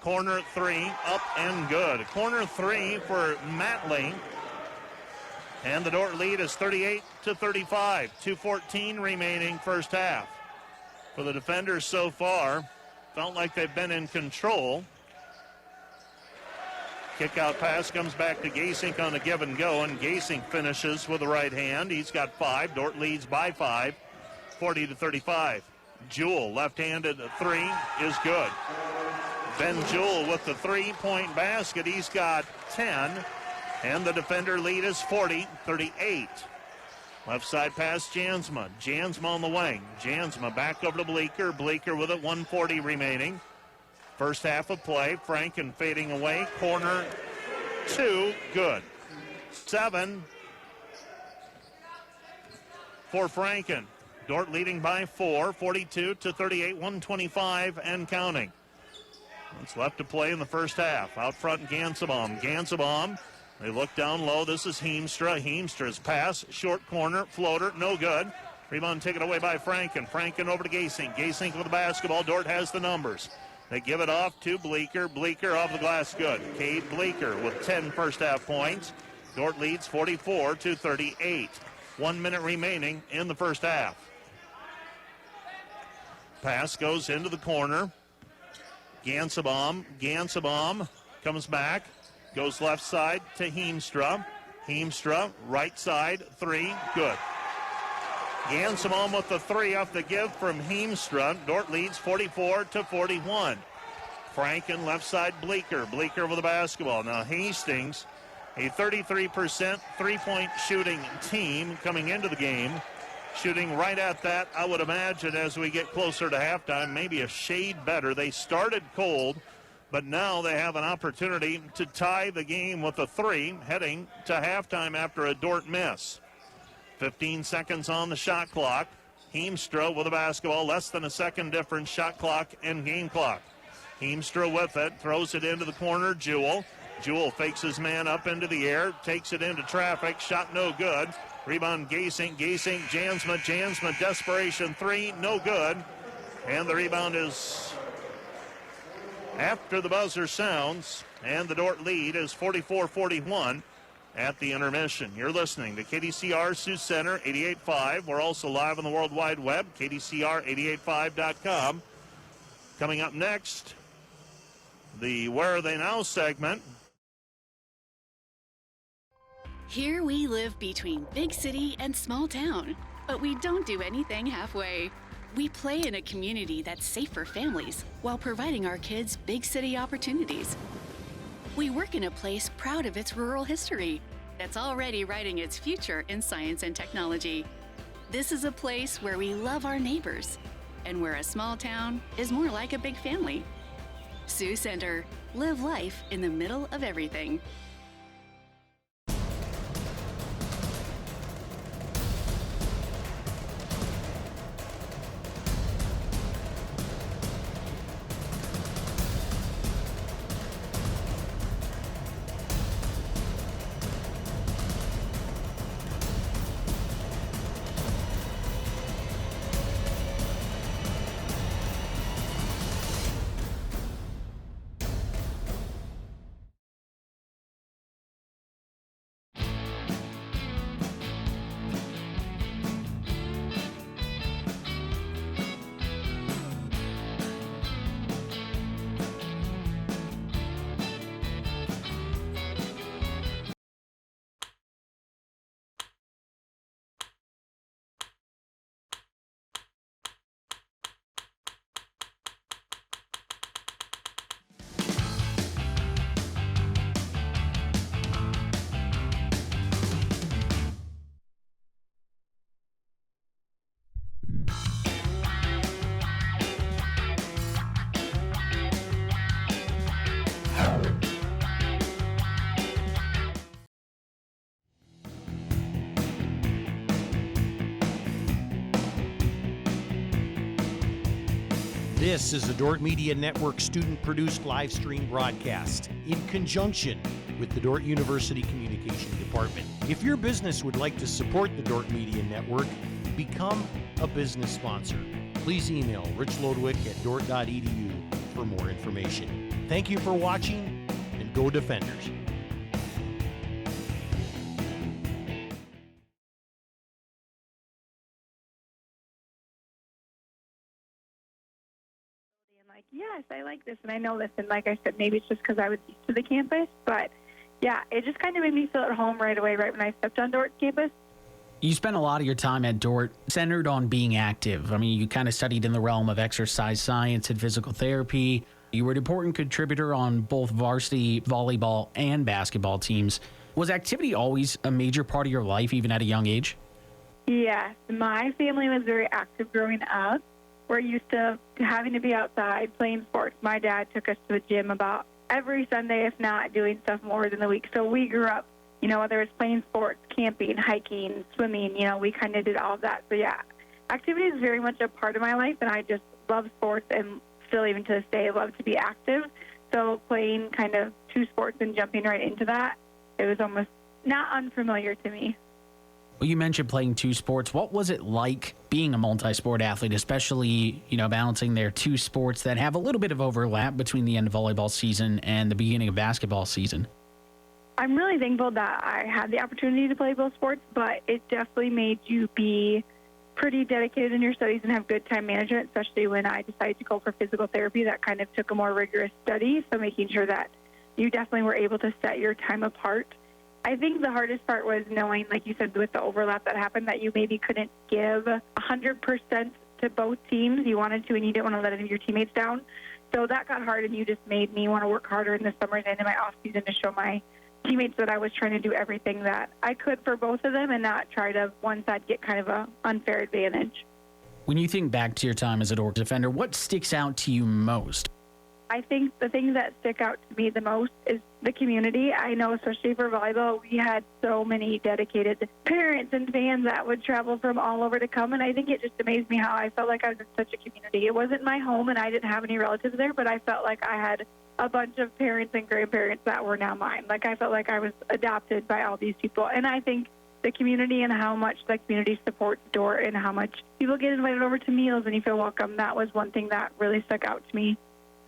Corner three, up and good. Corner three for Matley. And the Dordt lead is 38-35. 2:14 remaining first half. For the defenders so far, felt like they've been in control. Kick out pass comes back to Gasink on a give and go, and Gasink finishes with the right hand. He's got 5. Dordt leads by 5, 40-35. Jewell, left-handed three is good. Ben Jewell with the 3-point basket. He's got 10, and the defender lead is 40-38. Left side pass, Jansma. Jansma on the wing. Jansma back over to Bleeker. Bleeker with it, 1:40 remaining. First half of play. Franken fading away. Corner 2, good. 7 for Franken. Dordt leading by 4, 42-38, 125 and counting. What's left to play in the first half. Out front, Gansebaum. Gansebaum, they look down low. This is Heemstra. Heemstra's pass, short corner, floater, no good. Rebound taken away by Franken. Franken over to Gasink. Gasink with the basketball. Dordt has the numbers. They give it off to Bleeker. Bleeker off the glass, good. Cade Bleeker with 10 first half points. Dordt leads 44-38. 1 minute remaining in the first half. Pass goes into the corner. Gansebaum. Gansebaum comes back. Goes left side to Heemstra. Heemstra, right side, 3, good. Gansebaum with the 3 off the give from Heemstra. Dordt leads 44-41. Franken, left side, Bleeker. Bleeker with the basketball. Now Hastings, a 33% three-point shooting team coming into the game. Shooting right at that, I would imagine, as we get closer to halftime, maybe a shade better. They started cold, but now they have an opportunity to tie the game with a 3 heading to halftime after a Dordt miss. 15 seconds on the shot clock. Heemstra with the basketball, less than a second difference, shot clock and game clock. Heemstra with it, throws it into the corner, Jewell. Jewell fakes his man up into the air, takes it into traffic, shot no good. Rebound Gasink, Gasink, Jansma, Jansma, desperation 3, no good. And the rebound is after the buzzer sounds, and the Dordt lead is 44-41 at the intermission. You're listening to KDCR Sioux Center 88.5. We're also live on the World Wide Web, KDCR885.com. Coming up next, the Where Are They Now segment. Here we live between big city and small town, but we don't do anything halfway. We play in a community that's safe for families while providing our kids big city opportunities. We work in a place proud of its rural history that's already writing its future in science and technology. This is a place where we love our neighbors and where a small town is more like a big family. Sioux Center, live life in the middle of everything. This is a Dordt Media Network student-produced live stream broadcast in conjunction with the Dordt University Communication Department. If your business would like to support the Dordt Media Network, become a business sponsor. please email richlodwick@dort.edu for more information. Thank you for watching, and go Defenders. Yes, I like this and I know this, and like I said, maybe it's just because I was used to the campus, but yeah, it just kind of made me feel at home right away, right when I stepped on Dort's campus. You spent a lot of your time at Dordt centered on being active. I mean, you kind of studied in the realm of exercise science and physical therapy. You were an important contributor on both varsity volleyball and basketball teams. Was activity always a major part of your life, even at a young age? Yes, my family was very active growing up. We're used to having to be outside playing sports. My dad took us to the gym about every Sunday, if not doing stuff more than the week. So we grew up, you know, whether it's playing sports, camping, hiking, swimming, you know, we kind of did all of that. So yeah, activity is very much a part of my life, and I just love sports and still even to this day love to be active. So playing kind of two sports and jumping right into that, it was almost not unfamiliar to me. Well, you mentioned playing two sports. What was it like being a multi-sport athlete, especially, you know, balancing their two sports that have a little bit of overlap between the end of volleyball season and the beginning of basketball season? I'm really thankful that I had the opportunity to play both sports, but it definitely made you be pretty dedicated in your studies and have good time management, especially when I decided to go for physical therapy. That kind of took a more rigorous study, so making sure that you definitely were able to set your time apart. I think the hardest part was knowing, like you said, with the overlap that happened, that you maybe couldn't give 100% to both teams. You wanted to, and you didn't want to let any of your teammates down. So that got hard, and you just made me want to work harder in the summers and in my off season to show my teammates that I was trying to do everything that I could for both of them and not try to one side get kind of an unfair advantage. When you think back to your time as a Dordt defender, what sticks out to you most? I think the things that stick out to me the most is the community. I know, especially for volleyball, we had so many dedicated parents and fans that would travel from all over to come, and I think it just amazed me how I felt like I was in such a community. It wasn't my home, and I didn't have any relatives there, but I felt like I had a bunch of parents and grandparents that were now mine. Like, I felt like I was adopted by all these people, and I think the community and how much the community supports Dordt and how much people get invited over to meals and you feel welcome, that was one thing that really stuck out to me.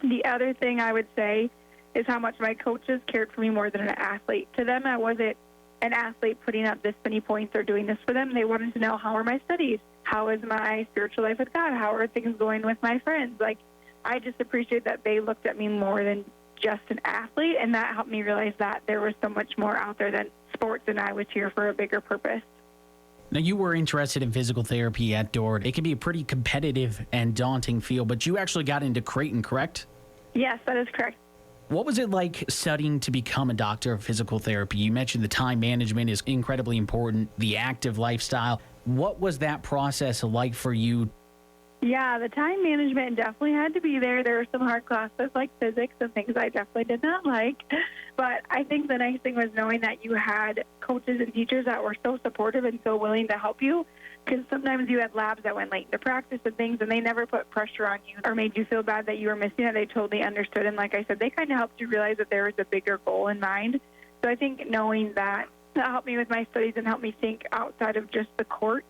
The other thing I would say is how much my coaches cared for me more than an athlete. To them, I wasn't an athlete putting up this many points or doing this for them. They wanted to know, how are my studies? How is my spiritual life with God? How are things going with my friends? Like, I just appreciate that they looked at me more than just an athlete, and that helped me realize that there was so much more out there than sports, and I was here for a bigger purpose. Now, you were interested in physical therapy at Dordt. It can be a pretty competitive and daunting field, but you actually got into Creighton, correct? Yes, that is correct. What was it like studying to become a doctor of physical therapy? You mentioned the time management is incredibly important, the active lifestyle. What was that process like for you? Yeah, the time management definitely had to be there. There were some hard classes like physics and things I definitely did not like. But I think the nice thing was knowing that you had coaches and teachers that were so supportive and so willing to help you. Because sometimes you had labs that went late into practice and things, and they never put pressure on you or made you feel bad that you were missing it. They totally understood. And like I said, they kind of helped you realize that there was a bigger goal in mind. So I think knowing that helped me with my studies and helped me think outside of just the court.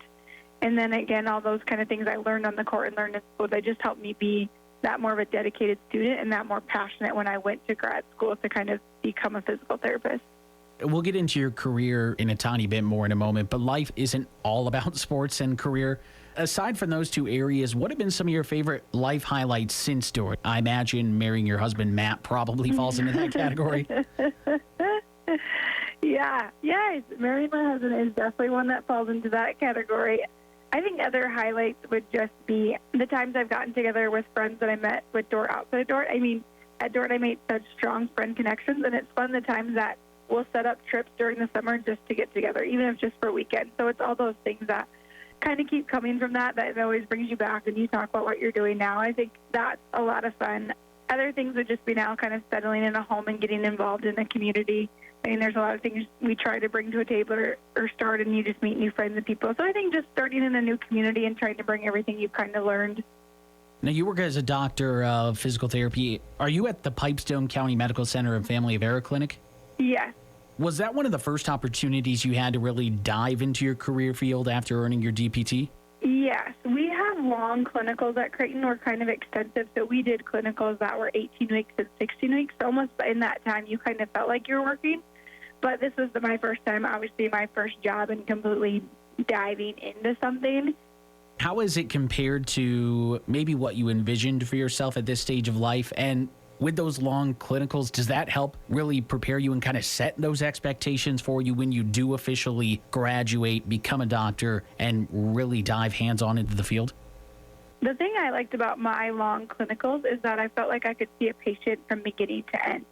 And then again, all those kind of things I learned on the court and learned in school, they just helped me be that more of a dedicated student and that more passionate when I went to grad school to kind of become a physical therapist. We'll get into your career in a tiny bit more in a moment, but life isn't all about sports and career. Aside from those two areas, what have been some of your favorite life highlights since Dordt? I imagine marrying your husband, Matt, probably falls into that category. Yeah, marrying my husband is definitely one that falls into that category. I think other highlights would just be the times I've gotten together with friends that I met with Dordt outside of Dordt. I mean, at Dordt I made such strong friend connections, and it's fun the times that we'll set up trips during the summer just to get together, even if just for a weekend. So it's all those things that kind of keep coming from that always brings you back, and you talk about what you're doing now. I think that's a lot of fun. Other things would just be now kind of settling in a home and getting involved in the community. I mean, there's a lot of things we try to bring to a table or start, and you just meet new friends and people. So I think just starting in a new community and trying to bring everything you've kind of learned. Now, you work as a doctor of physical therapy. Are you at the Pipestone County Medical Center and Family of Error Clinic? Yes. Was that one of the first opportunities you had to really dive into your career field after earning your DPT? Yes. We have long clinicals at Creighton were kind of extensive, so we did clinicals that were 18 weeks and 16 weeks. Almost in that time, you kind of felt like you were working. But this was my first time, obviously my first job, and completely diving into something. How is it compared to maybe what you envisioned for yourself at this stage of life? And with those long clinicals, does that help really prepare you and kind of set those expectations for you when you do officially graduate, become a doctor, and really dive hands-on into the field? The thing I liked about my long clinicals is that I felt like I could see a patient from beginning to end.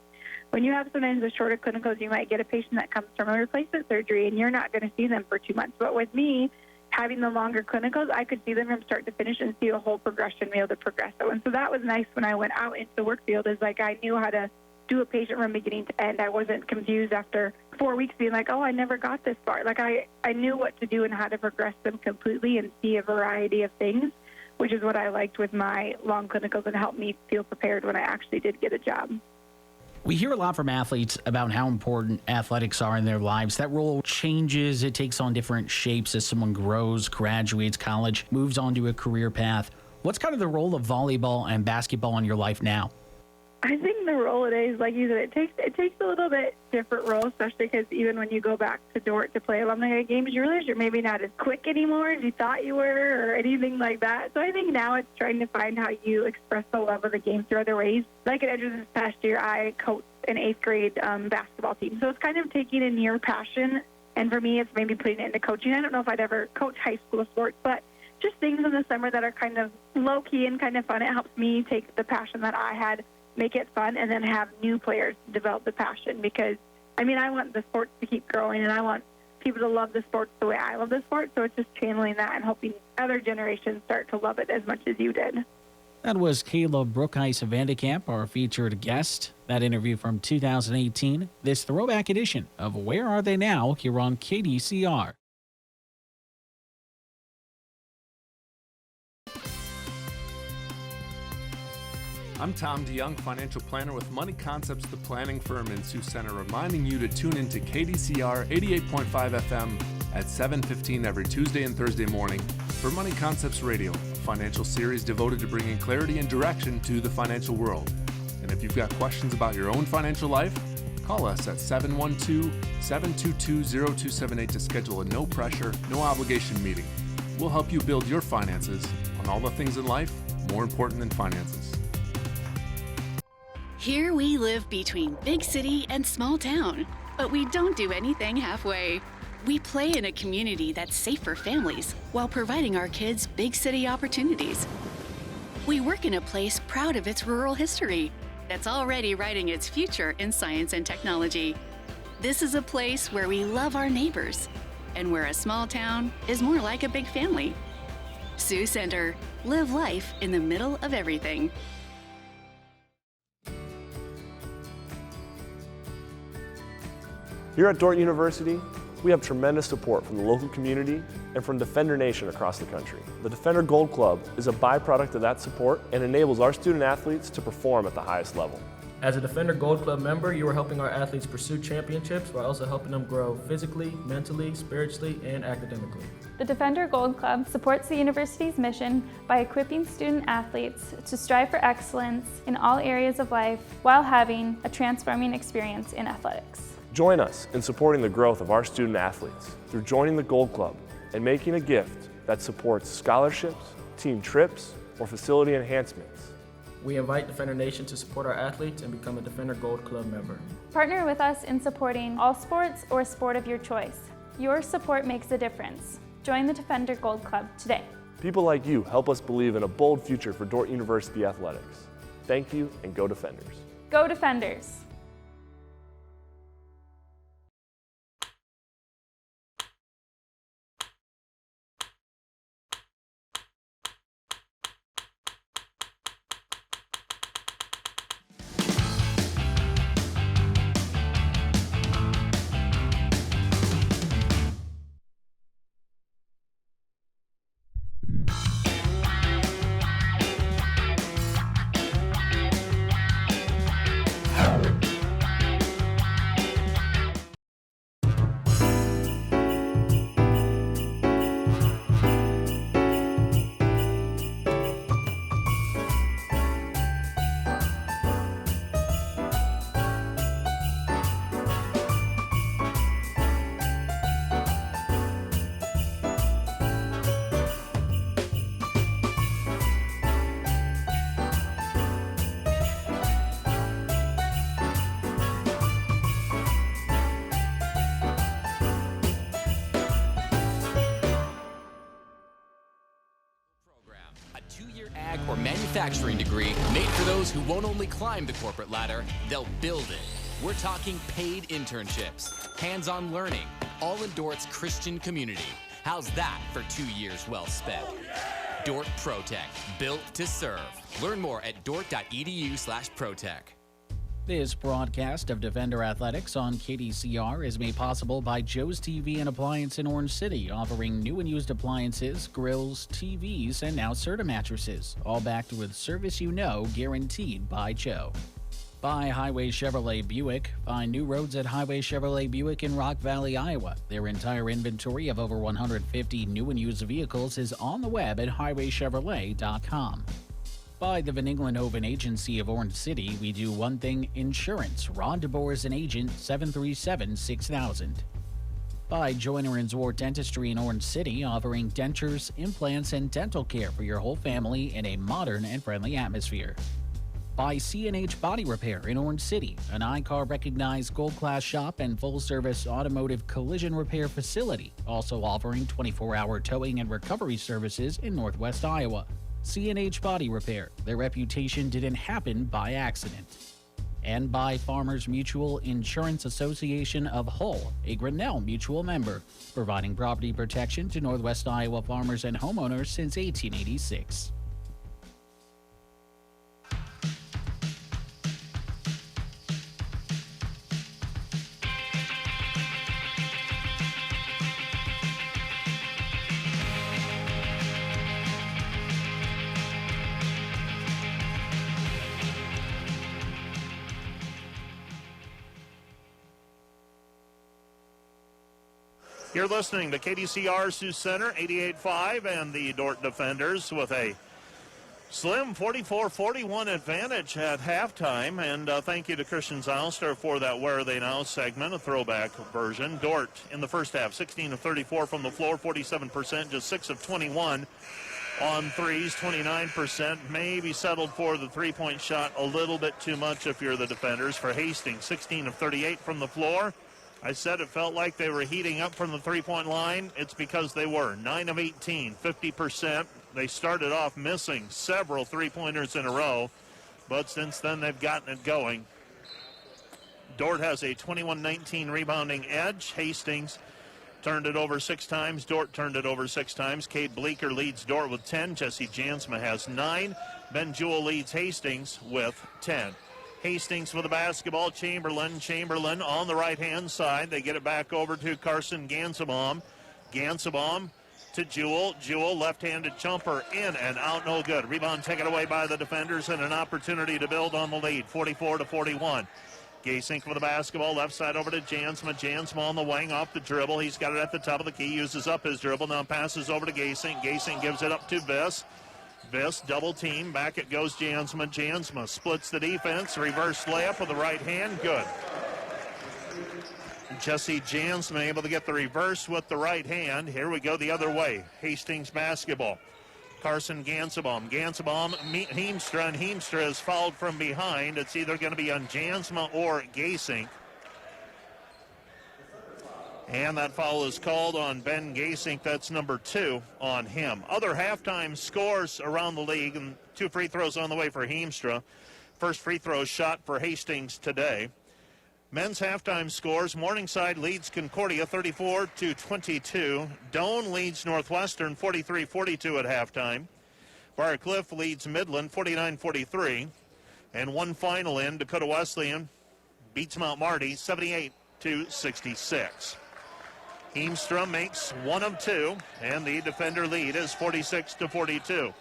When you have sometimes the shorter clinicals, you might get a patient that comes from a replacement surgery, and you're not going to see them for 2 months. But with me, having the longer clinicals, I could see them from start to finish and see a whole progression, be able to progress. And so that was nice when I went out into the work field, is like I knew how to do a patient from beginning to end. I wasn't confused after 4 weeks being like, oh, I never got this far. Like I knew what to do and how to progress them completely and see a variety of things, which is what I liked with my long clinicals and helped me feel prepared when I actually did get a job. We hear a lot from athletes about how important athletics are in their lives. That role changes. It takes on different shapes as someone grows, graduates college, moves on to a career path. What's kind of the role of volleyball and basketball in your life now? I think the role it is, like you said, it takes a little bit different role, especially because even when you go back to Dordt to play alumni games, you realize you're maybe not as quick anymore as you thought you were or anything like that. So I think now it's trying to find how you express the love of the game through other ways. Like at Edgewood this past year, I coached an 8th grade basketball team. So it's kind of taking in your passion, and for me, it's maybe putting it into coaching. I don't know if I'd ever coach high school sports, but just things in the summer that are kind of low-key and kind of fun. It helps me take the passion that I had, make it fun, and then have new players develop the passion, because, I mean, I want the sports to keep growing, and I want people to love the sports the way I love the sport, so it's just channeling that and hoping other generations start to love it as much as you did. That was Kayla Brookheis Vandekamp, our featured guest. That interview from 2018, this throwback edition of Where Are They Now here on KDCR. I'm Tom DeYoung, financial planner with Money Concepts, the planning firm in Sioux Center, reminding you to tune into KDCR 88.5 FM at 7:15 every Tuesday and Thursday morning for Money Concepts Radio, a financial series devoted to bringing clarity and direction to the financial world. And if you've got questions about your own financial life, call us at 712-722-0278 to schedule a no-pressure, no-obligation meeting. We'll help you build your finances on all the things in life more important than finances. Here we live between big city and small town, but we don't do anything halfway. We play in a community that's safe for families while providing our kids big city opportunities. We work in a place proud of its rural history that's already writing its future in science and technology. This is a place where we love our neighbors and where a small town is more like a big family. Sioux Center, live life in the middle of everything. Here at Dordt University, we have tremendous support from the local community and from Defender Nation across the country. The Defender Gold Club is a byproduct of that support and enables our student athletes to perform at the highest level. As a Defender Gold Club member, you are helping our athletes pursue championships while also helping them grow physically, mentally, spiritually, and academically. The Defender Gold Club supports the university's mission by equipping student athletes to strive for excellence in all areas of life while having a transforming experience in athletics. Join us in supporting the growth of our student athletes through joining the Gold Club and making a gift that supports scholarships, team trips, or facility enhancements. We invite Defender Nation to support our athletes and become a Defender Gold Club member. Partner with us in supporting all sports or sport of your choice. Your support makes a difference. Join the Defender Gold Club today. People like you help us believe in a bold future for Dordt University athletics. Thank you, and go Defenders. Go Defenders! ag, or manufacturing degree made for those who won't only climb the corporate ladder, they'll build it. We're talking paid internships, hands-on learning, all in Dordt's Christian community. How's that for 2 years well spent? Dordt ProTech, built to serve. Learn more at dort.edu/protech. This broadcast of Defender Athletics on KDCR is made possible by Joe's TV and Appliance in Orange City, offering new and used appliances, grills, TVs, and now Serta mattresses, all backed with service you know, guaranteed by Joe. By Highway Chevrolet Buick. Find new roads at Highway Chevrolet Buick in Rock Valley, Iowa. Their entire inventory of over 150 new and used vehicles is on the web at highwaychevrolet.com. By the Van Englenhoven Agency of Orange City, we do one thing: insurance. Ron DeBoer is an agent, 737-6000. By Joyner & Zwart Dentistry in Orange City, offering dentures, implants, and dental care for your whole family in a modern and friendly atmosphere. By C&H Body Repair in Orange City, an ICAR-recognized gold-class shop and full-service automotive collision repair facility, also offering 24-hour towing and recovery services in Northwest Iowa. C&H Body Repair. Their reputation didn't happen by accident. And by Farmers Mutual Insurance Association of Hull, a Grinnell Mutual member, providing property protection to Northwest Iowa farmers and homeowners since 1886. You're listening to KDCR Sioux Center, 88.5, and the Dordt Defenders with a slim 44-41 advantage at halftime. And thank you to Christian Zylster for that Where Are They Now segment, a throwback version. Dordt in the first half, 16 of 34 from the floor, 47%, just 6 of 21 on threes, 29%. Maybe settled for the three-point shot a little bit too much if you're the Defenders. For Hastings, 16 of 38 from the floor. I said it felt like they were heating up from the three-point line. It's because they were. 9 of 18, 50%. They started off missing several three-pointers in a row, but since then they've gotten it going. Dordt has a 21-19 rebounding edge. Hastings turned it over 6 times. Dordt turned it over 6 times. Cade Bleeker leads Dordt with 10. Jesse Jansma has 9. Ben Jewell leads Hastings with 10. Hastings with the basketball. Chamberlain on the right-hand side. They get it back over to Carson Gansabaum. Gansabaum to Jewell. Jewell, left-handed jumper, in and out, no good. Rebound taken away by the Defenders, and an opportunity to build on the lead, 44-41. Gasink with the basketball, left side over to Jansma. Jansma on the wing, off the dribble. He's got it at the top of the key, uses up his dribble, now passes over to Gasink. Gasink gives it up to Viss. Viss, double team, back it goes Jansma. Jansma splits the defense, reverse layup with the right hand, good. Jesse Jansma able to get the reverse with the right hand. Here we go the other way. Hastings basketball. Carson Gansabaum. Gansabaum, Heemstra, and Heemstra is fouled from behind. It's either going to be on Jansma or Gasink. And that foul is called on Ben Gasink. That's number 2 on him. Other halftime scores around the league, and 2 free throws on the way for Heemstra. First free throw shot for Hastings today. Men's halftime scores. Morningside leads Concordia 34-22. Doane leads Northwestern 43-42 at halftime. Briarcliff leads Midland 49-43. And one final in, Dakota Wesleyan beats Mount Marty 78-66. Heemstra makes 1 of 2, and the Defender lead is 46-42.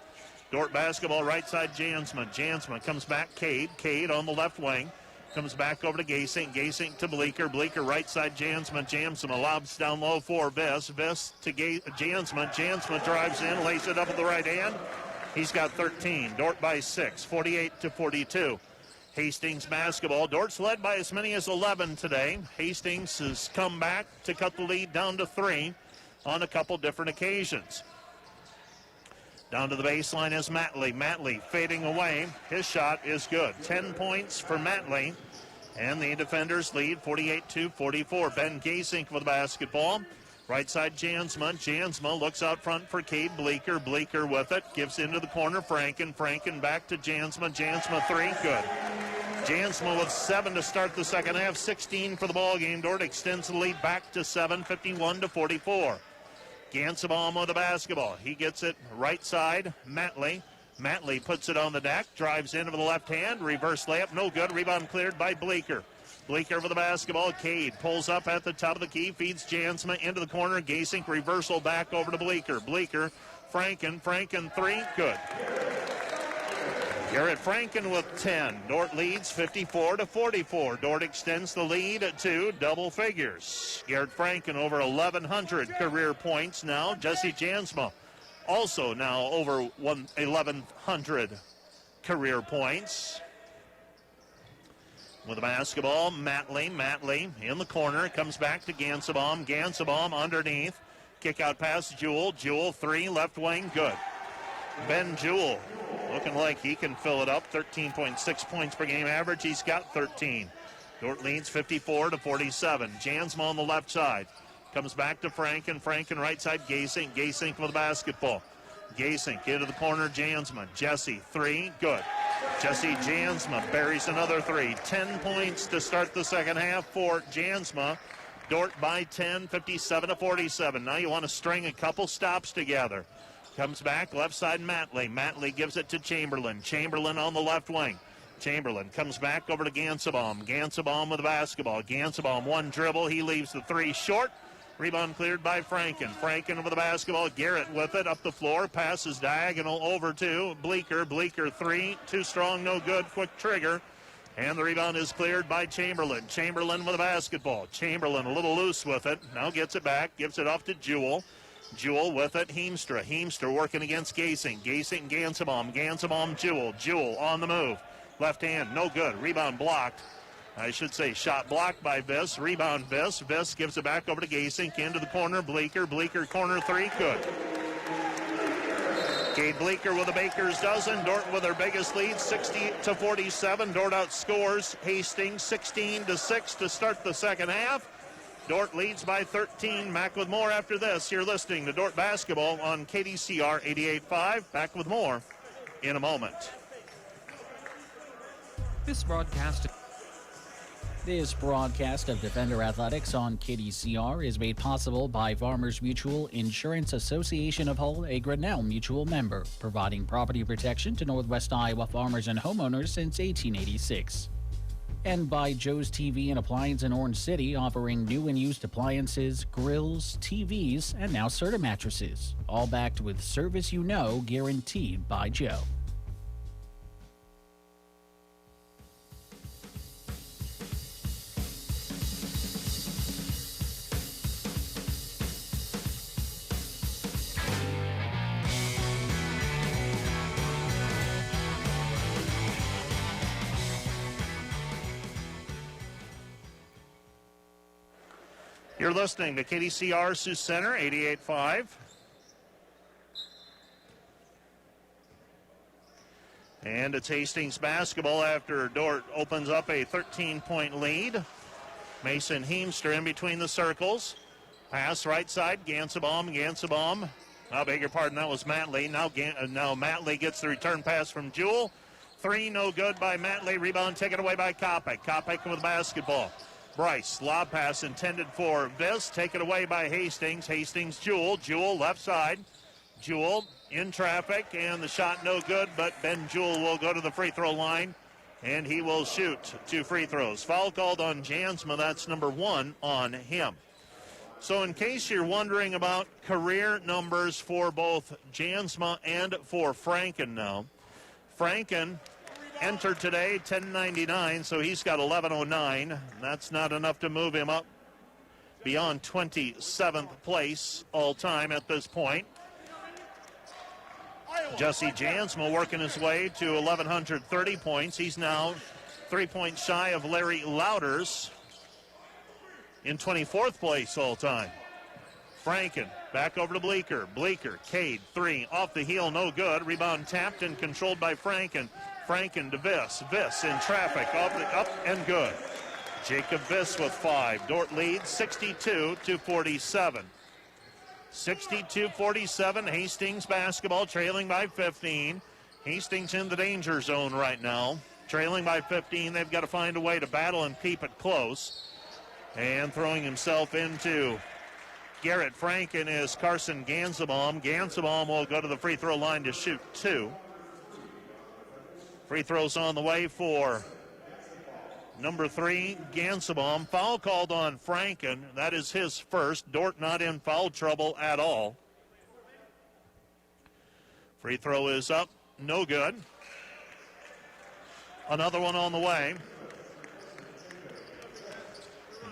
Dordt basketball, right side Jansma. Jansma comes back, Cade. Cade on the left wing. Comes back over to Gasink. Gasink to Bleeker. Bleeker right side Jansma. Jansma lobs down low for Viss. Viss to Jansma. Jansma drives in, lays it up with the right hand. He's got 13. Dordt by 6, 48-42. Hastings basketball. Dordt's led by as many as 11 today. Hastings has come back to cut the lead down to 3 on a couple different occasions. Down to the baseline is Matley. Matley fading away. His shot is good. 10 points for Matley. And the Defenders lead 48-44. Ben Gasink with the basketball. Right side, Jansma. Jansma looks out front for Cade Bleeker. Bleeker with it. Gives into the corner, Franken. Franken back to Jansma. Jansma 3. Good. Jansma with 7 to start the second half. 16 for the ball game. Dordt extends the lead back to 7, 51-44. Gansabaum with the basketball. He gets it right side. Matley. Matley puts it on the deck. Drives in with the left hand. Reverse layup. No good. Rebound cleared by Bleeker. Bleeker for the basketball. Cade pulls up at the top of the key. Feeds Jansma into the corner. Gasink reversal back over to Bleeker. Bleeker. Franken. Franken 3. Good. Garrett Franken with 10. Dordt leads 54-44. Dordt extends the lead to double figures. Garrett Franken over 1,100 career points now. Jesse Jansma also now over 1,100 career points. With the basketball, Matley. Matley in the corner. Comes back to Gansabaum. Gansabaum underneath. Kick out pass, Jewell. Jewell 3, left wing, good. Ben Jewell looking like he can fill it up. 13.6 points per game average. He's got 13. Dordt leads 54-47. Jansma on the left side. Comes back to Franken. Franken right side, Gasink. Gasink with the basketball. Gasink into the corner, Jansma. Jesse 3, good. Jesse Jansma buries another 3. 10 points to start the second half for Jansma. Dordt by 10, 57-47. Now you want to string a couple stops together. Comes back, left side, Matley. Matley gives it to Chamberlain. Chamberlain on the left wing. Chamberlain comes back over to Gansabaum. Gansabaum with the basketball. Gansabaum, one dribble. He leaves the 3 short. Rebound cleared by Franken. Franken with the basketball. Garrett with it up the floor. Passes diagonal over to Bleeker. Bleeker 3. Too strong, no good. Quick trigger. And the rebound is cleared by Chamberlain. Chamberlain with the basketball. Chamberlain a little loose with it. Now gets it back. Gives it off to Jewell. Jewell with it. Heemstra. Heemstra working against Gasink. Gasink, Gansabaum. Gansabaum, Jewell. Jewell on the move. Left hand, no good. Rebound blocked. I should say shot blocked by Viss. Rebound Viss. Viss gives it back over to Gasink. Into the corner. Bleeker. Bleeker corner 3. Good. Cade Bleeker with a baker's dozen. Dordt with their biggest lead, 60-47. Dordt outscores Hastings 16-6 to start the second half. Dordt leads by 13. Back with more after this. You're listening to Dordt Basketball on KDCR 88.5. Back with more in a moment. This broadcast of Defender Athletics on KDCR is made possible by Farmers Mutual Insurance Association of Hull, a Grinnell Mutual member, providing property protection to Northwest Iowa farmers and homeowners since 1886. And by Joe's TV and Appliance in Orange City, offering new and used appliances, grills, TVs, and now Serta mattresses, all backed with service you know, guaranteed by Joe. You're listening to KDCR Sioux Center, 88.5. And it's Hastings basketball after Dordt opens up a 13-point lead. Mason Heemstra in between the circles. Pass right side, Gansabaum. Gansabaum. I beg your pardon, that was Matley. Now Matley gets the return pass from Jewell. 3, no good by Matley. Rebound taken away by Kopek. Kopek with the basketball. Bryce, lob pass intended for Viss, taken away by Hastings. Hastings, Jewell. Jewell left side. Jewell in traffic, and the shot no good, but Ben Jewell will go to the free throw line, and he will shoot 2 free throws. Foul called on Jansma. That's number 1 on him. So in case you're wondering about career numbers for both Jansma and for Franken now, Franken entered today 1099, so he's got 1109. That's not enough to move him up beyond 27th place all time at this point. Jesse Jansma working his way to 1,130 points. He's now 3 points shy of Larry Louders in 24th place all time. Franken back over to Bleeker. Bleeker, Cade, 3 off the heel, no good. Rebound tapped and controlled by Franken. Franken to Viss. Viss in traffic, up and good. Jacob Viss with 5. Dordt leads 62-47. 62-47, Hastings basketball, trailing by 15. Hastings in the danger zone right now. Trailing by 15, they've got to find a way to battle and keep it close. And throwing himself into Garrett Franken is Carson Gansebaum. Gansebaum will go to the free throw line to shoot 2. Free throws on the way for number 3, Gansebaum. Foul called on Franken. That is his first. Dordt not in foul trouble at all. Free throw is up. No good. Another one on the way.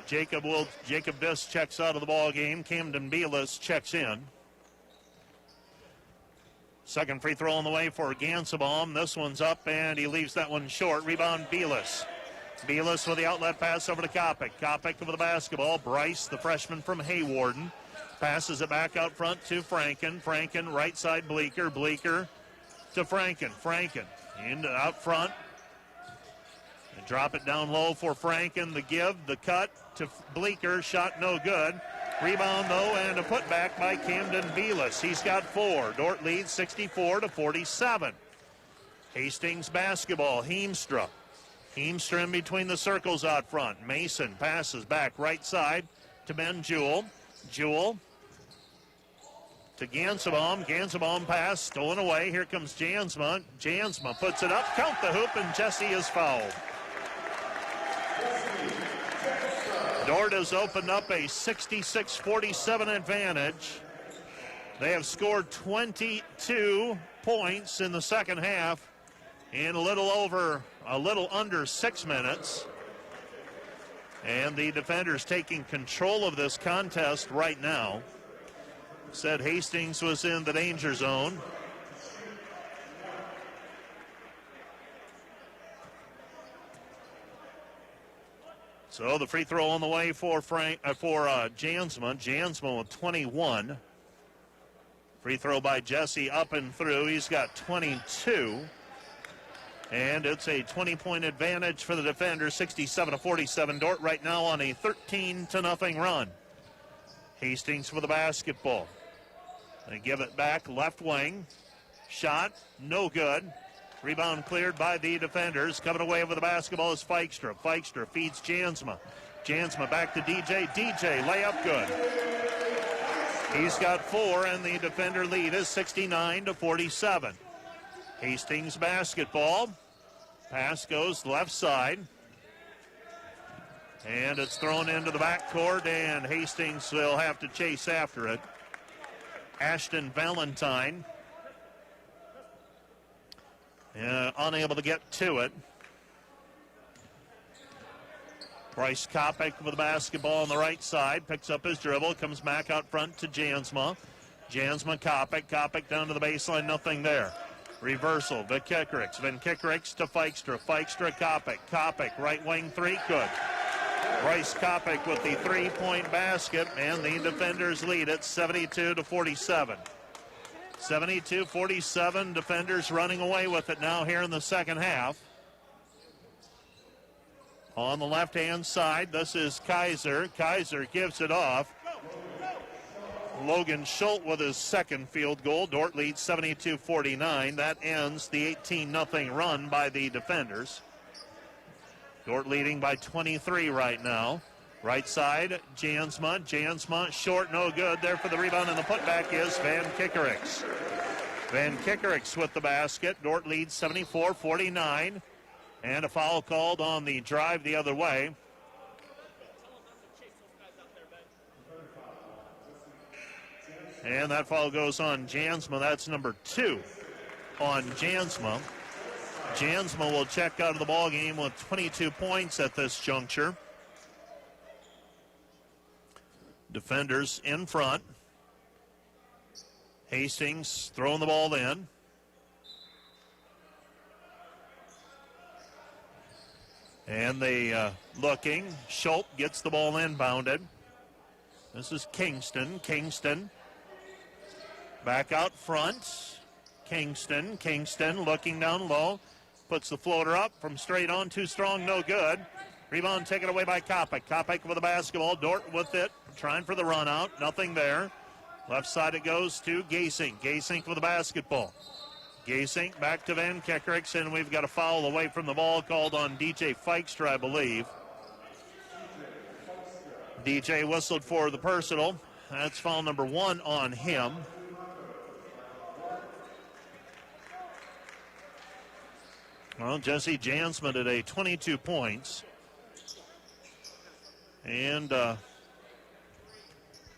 Jacob Diss checks out of the ball game. Camden Belis checks in. Second free throw on the way for Gansebaum. This one's up, and he leaves that one short. Rebound, Belis. Belis with the outlet pass over to Kopic. Kopic with the basketball. Bryce, the freshman from Haywarden, passes it back out front to Franken. Franken, right side Bleeker. Bleeker to Franken. Franken out front. And drop it down low for Franken. The give, the cut to Bleeker. Shot no good. Rebound, though, and a putback by Camden Belis. He's got 4. Dordt leads 64-47. Hastings basketball. Heemstra. Heemstra in between the circles out front. Mason passes back right side to Ben Jewell. Jewell to Gansebaum. Gansebaum pass stolen away. Here comes Jansma. Jansma puts it up. Count the hoop, and Jesse is fouled. Dordt has opened up a 66-47 advantage. They have scored 22 points in the second half in a little under 6 minutes. And the defenders taking control of this contest right now. Said Hastings was in the danger zone. So the free throw on the way for Jansma. Jansma with 21. Free throw by Jesse up and through. He's got 22. And it's a 20-point advantage for the defenders, 67-47. Dordt right now on a 13-0 run. Hastings with the basketball. They give it back left wing. Shot, no good. Rebound cleared by the defenders. Coming away with the basketball is Feikstra. Feikstra feeds Jansma. Jansma back to DJ. DJ, layup good. He's got 4, and the defender lead is 69-47. Hastings basketball. Pass goes left side. And it's thrown into the backcourt, and Hastings will have to chase after it. Ashton Valentine unable to get to it. Bryce Kopic with the basketball on the right side. Picks up his dribble. Comes back out front to Jansma. Jansma, Kopic. Kopic down to the baseline. Nothing there. Reversal. Van Kikerix to Feikstra. Feikstra, Kopic. Kopic, right wing 3. Good. Bryce Kopic with the 3-point basket, and the defenders lead at 72-47. 72-47, defenders running away with it now here in the second half. On the left-hand side, this is Kaiser. Kaiser gives it off. Logan Schultz with his second field goal. Dordt leads 72-49. That ends the 18-0 run by the defenders. Dordt leading by 23 right now. Right side, Jansma. Jansma, short, no good. There for the rebound, and the putback is Van Kikerix. Van Kikerix with the basket. Dordt leads 74-49. And a foul called on the drive the other way. And that foul goes on Jansma. That's number 2 on Jansma. Jansma will check out of the ball game with 22 points at this juncture. Defenders in front. Hastings throwing the ball in. And they looking. Schultz gets the ball inbounded. This is Kingston. Kingston back out front. Kingston looking down low. Puts the floater up from straight on. Too strong, no good. Rebound taken away by Kopic. Kopic with the basketball. Dordt with it. Trying for the run out. Nothing there. Left side it goes to Gasink. Gasink with the basketball. Gasink back to Van Kekerix, and we've got a foul away from the ball called on DJ Feikstra, I believe. DJ whistled for the personal. That's foul number 1 on him. Well, Jesse Jansma today, 22 points. And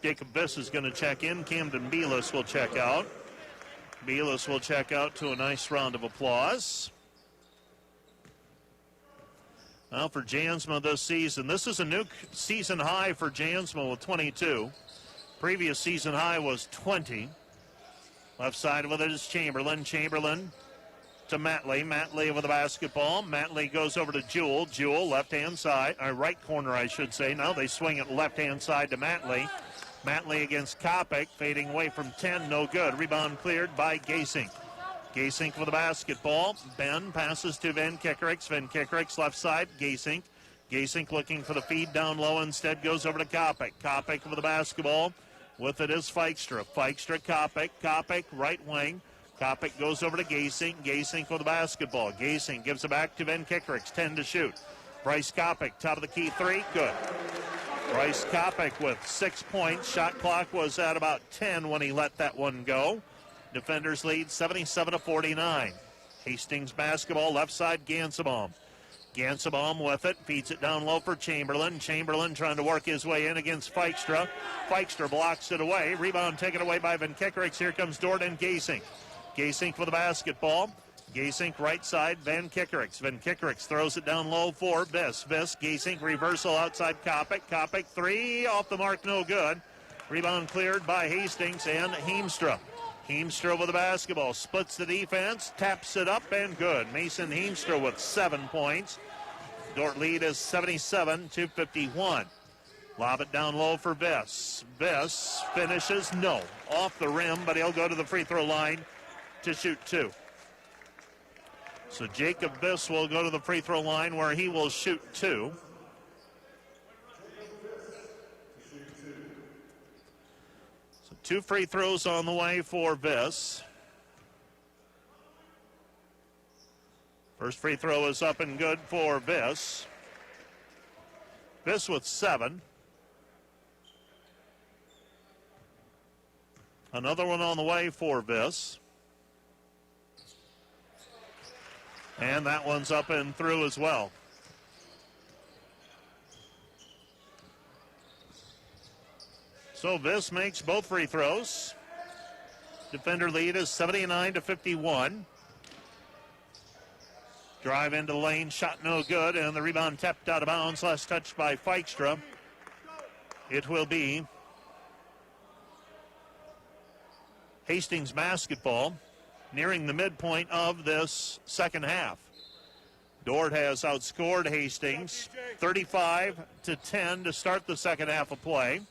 Jacob Biss is going to check in. Camden Belis will check out. Belis will check out to a nice round of applause. Now for Jansma this season, this is a new season high for Jansma with 22. Previous season high was 20. Left side with it is Chamberlain. Chamberlain to Matley. Matley with the basketball. Matley goes over to Jewell. Jewell left-hand side, or right corner, I should say. Now they swing it left-hand side to Matley. Matley against Kopic, fading away from 10, no good. Rebound cleared by Gasink. Gasink with the basketball. Ben passes to Van Kekerix. Van Kekerix left side, Gasink. Gasink looking for the feed down low, instead goes over to Kopic. Kopic with the basketball. With it is Feikstra. Feikstra, Kopic. Kopic, right wing. Kopic goes over to Gasink. Gasink with the basketball. Gasink gives it back to Van Kekerix. 10 to shoot. Bryce Kopic, top of the key three, good. Bryce Kopic with 6 points. Shot clock was at about 10 when he let that one go. Defenders lead 77-49. Hastings basketball, left side, Gansabaum. Gansabaum with it, feeds it down low for Chamberlain. Chamberlain trying to work his way in against Feikstra. Feikstra blocks it away. Rebound taken away by Van Kekerix. Here comes Dordt and Gasink. Gasink for the basketball. Gasink right side, Van Kekerix. Van Kekerix throws it down low for Biss. Biss, Gasink reversal outside Kopic. Kopic three, off the mark, no good. Rebound cleared by Hastings and Heemstra. Heemstra with the basketball, splits the defense, taps it up, and good. Mason Heemstra with 7 points. Dordt lead is 77-51. Lob it down low for Biss. Biss finishes, no. Off the rim, but he'll go to the free throw line to shoot 2. So Jacob Biss will go to the free throw line where he will shoot 2. So 2 free throws on the way for Biss. First free throw is up and good for Biss. Biss with 7. Another one on the way for Biss. And that one's up and through as well. So Biss makes both free throws. Defender lead is 79-51. Drive into the lane, shot no good, and the rebound tapped out of bounds, last touched by Feikstra. It will be Hastings basketball, nearing the midpoint of this second half. Dordt has outscored Hastings 35-10 to start the second half of play.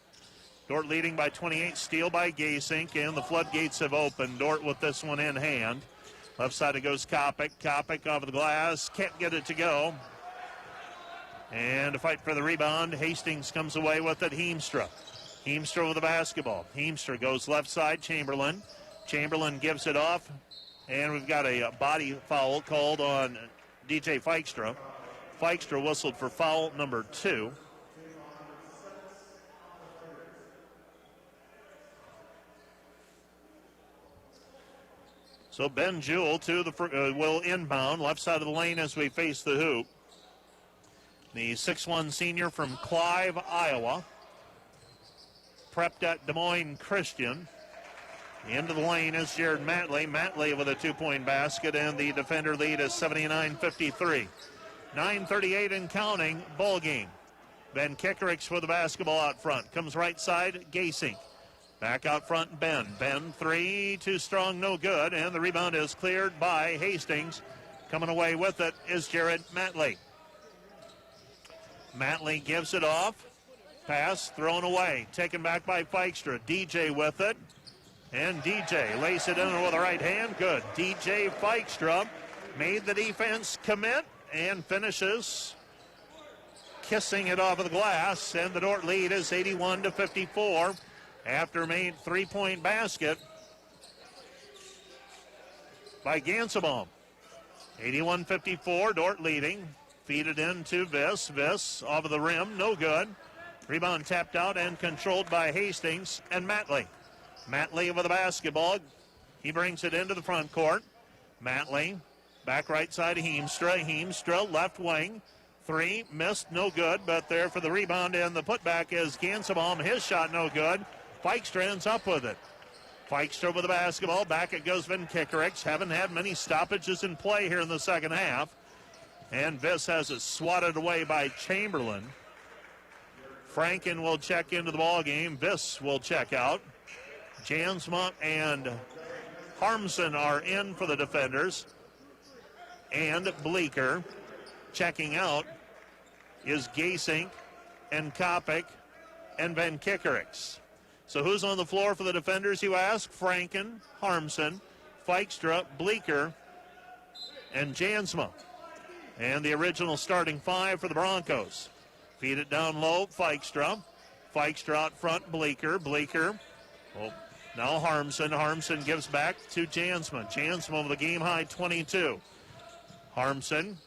Dordt leading by 28, steal by Gasink, and the floodgates have opened. Dordt with this one in hand. Left side it goes Kopic. Kopic off of the glass, can't get it to go. And a fight for the rebound. Hastings comes away with it. Heemstra. Heemstra with the basketball. Heemstra goes left side, Chamberlain. Chamberlain gives it off. And we've got a body foul called on DJ Feikstra. Feikstra whistled for foul number 2. So Ben Jewell to the will inbound left side of the lane as we face the hoop. The 6'1 senior from Clive, Iowa. Prepped at Des Moines Christian. Into the lane is Jared Matley. Matley with a 2-point basket, and the defender lead is 79-53. 9:38 and counting, ball game. Van Kekerix with the basketball out front. Comes right side, Gasink. Back out front, Ben. Ben, 3, too strong, no good, and the rebound is cleared by Hastings. Coming away with it is Jared Matley. Matley gives it off. Pass thrown away. Taken back by Feikstra. DJ with it. And DJ lays it in with the right hand. Good. DJ Feikstra made the defense commit and finishes kissing it off of the glass. And the Dordt lead is 81-54. after made three-point basket by Gansebaum. 81-54, Dordt leading. Feed it into Viss. Viss off of the rim, no good. Rebound tapped out and controlled by Hastings and Matley. Matley with the basketball. He brings it into the front court. Matley back right side of Heemstra. Heemstra left wing. Three missed, no good, but there for the rebound and the putback is Gansebaum. His shot no good. Feikstra ends up with it. Feikstra with the basketball. Back it goes Van Kickerix. Haven't had many stoppages in play here in the second half. And Viss has it swatted away by Chamberlain. Franken will check into the ball game. Viss will check out. Jansma and Harmson are in for the defenders. And Bleeker. Checking out is Gasink and Kopic and Van Kickerix. So who's on the floor for the defenders, you ask? Franken, Harmson, Feikstra, Bleeker, and Jansma. And the original starting five for the Broncos. Feed it down low, Feikstra. Feikstra out front, Bleeker. Bleeker, now Harmson. Harmson gives back to Jansma. Jansma with a game-high 22. Harmson,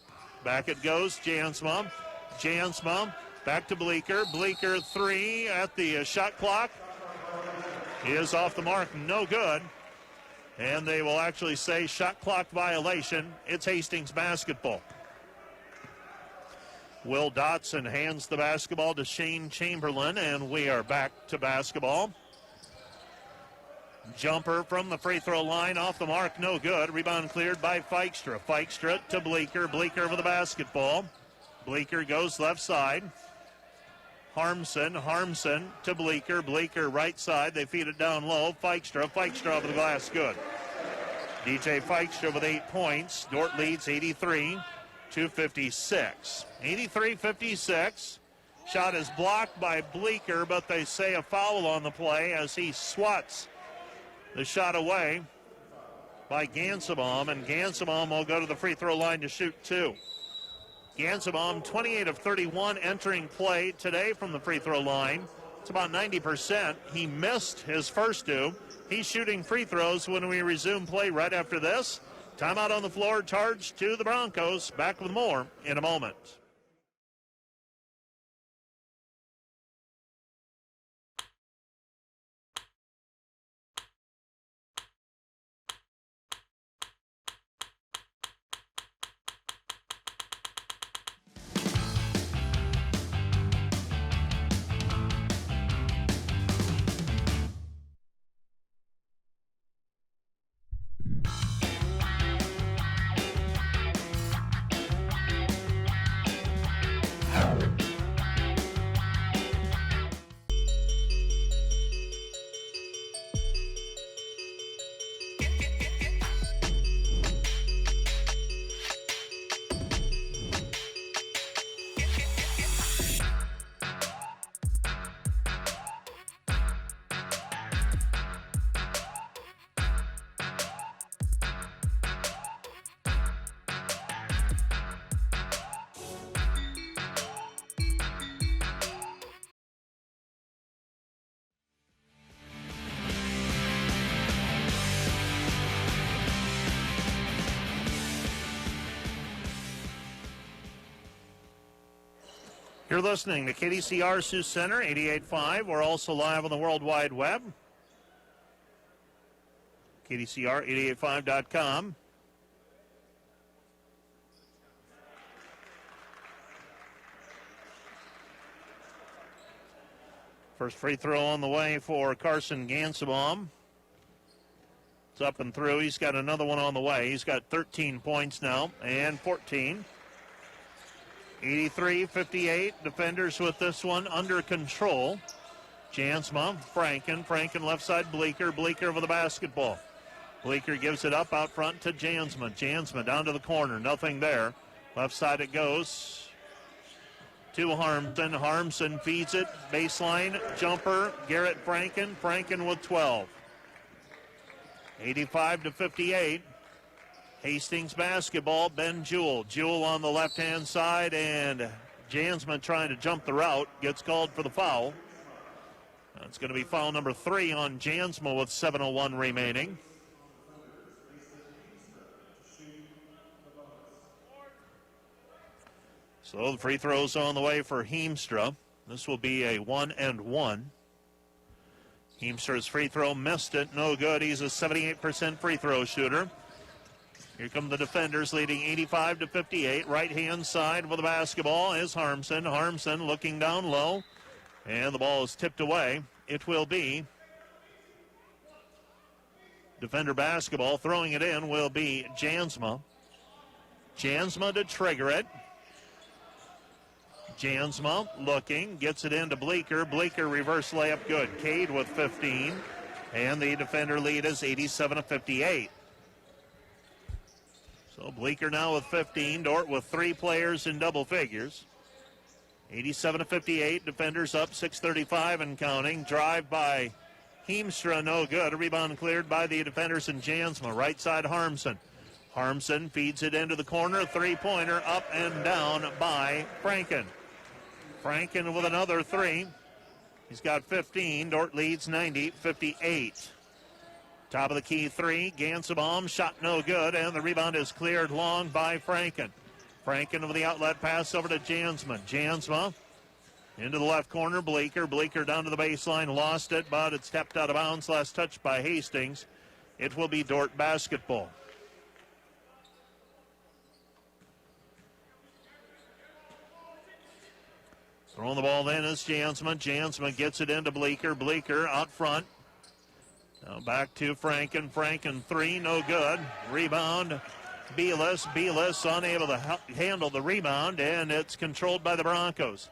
back it goes, Jansma. Jansma, back to Bleeker. Bleeker, three at the shot clock. Is off the mark, no good. And they will actually say shot clock violation. It's Hastings basketball. Will Dotson hands the basketball to Shane Chamberlain, and we are back to basketball. Jumper from the free throw line, off the mark, no good. Rebound cleared by Feikstra. Feikstra to Bleeker. Bleeker with the basketball. Bleeker goes left side. Harmson to Bleeker. Bleeker right side. They feed it down low. Feikstra over the glass, good. DJ Feikstra with 8 points. Dordt leads 83-56. 83-56. Shot is blocked by Bleeker, but they say a foul on the play as he swats the shot away by Gansebaum, and Gansebaum will go to the free throw line to shoot two. Gansebaum, 28 of 31 entering play today from the free throw line. It's about 90%. He missed his first two. He's shooting free throws when we resume play right after this. Timeout on the floor, charge to the Broncos. Back with more in a moment. You're listening to KDCR Sioux Center, 88.5. We're also live on the World Wide Web. KDCR885.com. First free throw on the way for Carson Gansebaum. It's up and through. He's got another one on the way. He's got 13 points now and 14. 83-58. Defenders with this one under control. Jansma, Franken left side, Bleeker with the basketball. Bleeker gives it up out front to Jansma. Jansma down to the corner, nothing there. Left side it goes to Harmson. Harmson feeds it, baseline, jumper, Garrett Franken with 12. 85-58. Hastings basketball, Ben Jewell. Jewell on the left-hand side, and Jansma trying to jump the route. Gets called for the foul. It's going to be foul number 3 on Jansma with 7:01 remaining. So the free throw's on the way for Heemstra. This will be a 1-and-1. Heemstra's free throw missed it. No good. He's a 78% free throw shooter. Here come the defenders leading 85-58. Right-hand side with the basketball is Harmson. Harmson looking down low. And the ball is tipped away. It will be defender basketball. Throwing it in will be Jansma. Jansma to trigger it. Jansma looking, gets it into Bleeker. Bleeker reverse layup good. Cade with 15. And the defender lead is 87-58. So Bleeker now with 15. Dordt with 3 players in double figures. 87-58. Defenders up, 6:35 and counting. Drive by Heemstra, no good. A rebound cleared by the defenders in Jansma. Right side Harmson. Harmson feeds it into the corner. Three-pointer up and down by Franken. Franken with another 3. He's got 15. Dordt leads 90-58. Top of the key 3. Gansebaum shot no good, and the rebound is cleared long by Franken. Franken with the outlet pass over to Jansma. Jansma into the left corner. Bleeker. Bleeker down to the baseline. Lost it, but it stepped out of bounds. Last touch by Hastings. It will be Dordt basketball. Throwing the ball then is Jansma. Jansma gets it into Bleeker. Bleeker out front. Now back to Franken. Franken 3, no good. Rebound, Belis. Belis unable to handle the rebound, and it's controlled by the Broncos.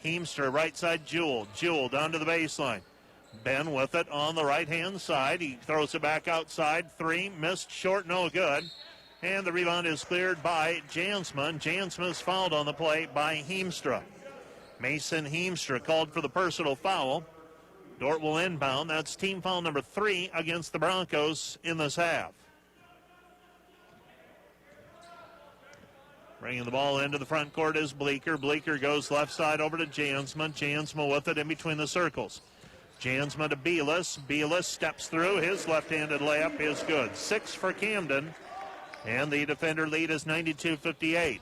Heemstra, right side, Jewell. Jewell down to the baseline. Ben with it on the right-hand side. He throws it back outside. 3, missed, short, no good. And the rebound is cleared by Jansma. Jansma is fouled on the play by Heemstra. Mason Heemstra called for the personal foul. Dordt will inbound. That's team foul number 3 against the Broncos in this half. Bringing the ball into the front court is Bleeker. Bleeker goes left side over to Jansma. Jansma with it in between the circles. Jansma to Belis. Belis steps through. His left-handed layup is good. 6 for Camden. And the defender lead is 92-58.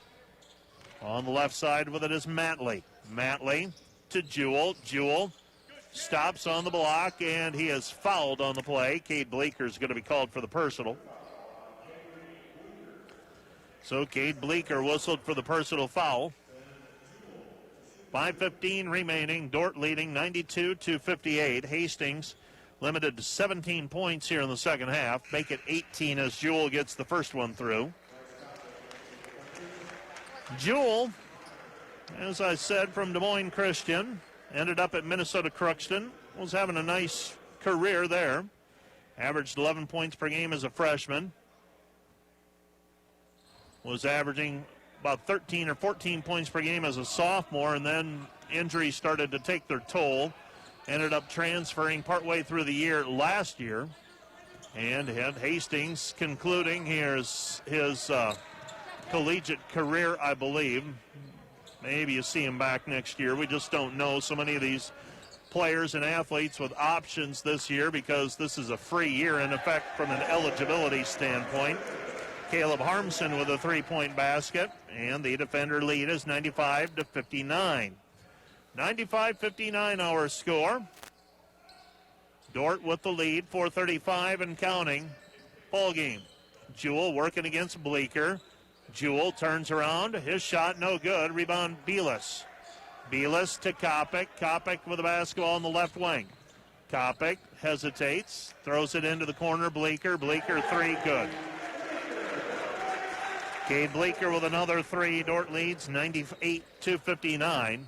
On the left side with it is Matley. Matley to Jewell. Jewell stops on the block, and he is fouled on the play. Cade Bleeker is going to be called for the personal. So Cade Bleeker whistled for the personal foul. 5:15 remaining. Dordt leading 92-58. Hastings limited to 17 points here in the second half. Make it 18 as Jewell gets the first one through. Jewell, as I said, from Des Moines Christian, ended up at Minnesota Crookston, was having a nice career there. Averaged 11 points per game as a freshman. Was averaging about 13 or 14 points per game as a sophomore, and then injuries started to take their toll. Ended up transferring partway through the year last year. And had Hastings concluding his collegiate career, I believe. Maybe you see him back next year. We just don't know. So many of these players and athletes with options this year, because this is a free year in effect from an eligibility standpoint. Caleb Harmson with a 3-point basket, and the defender lead is 95-59. 95-59 our score. Dordt with the lead, 4:35 and counting. Ball game. Jewell working against Bleeker. Jewell turns around. His shot no good. Rebound Belis. Belis to Kopic. Kopic with the basketball on the left wing. Kopic hesitates. Throws it into the corner. Bleeker. Bleeker 3 good. Cade Bleeker with another 3. Dordt leads 98-59.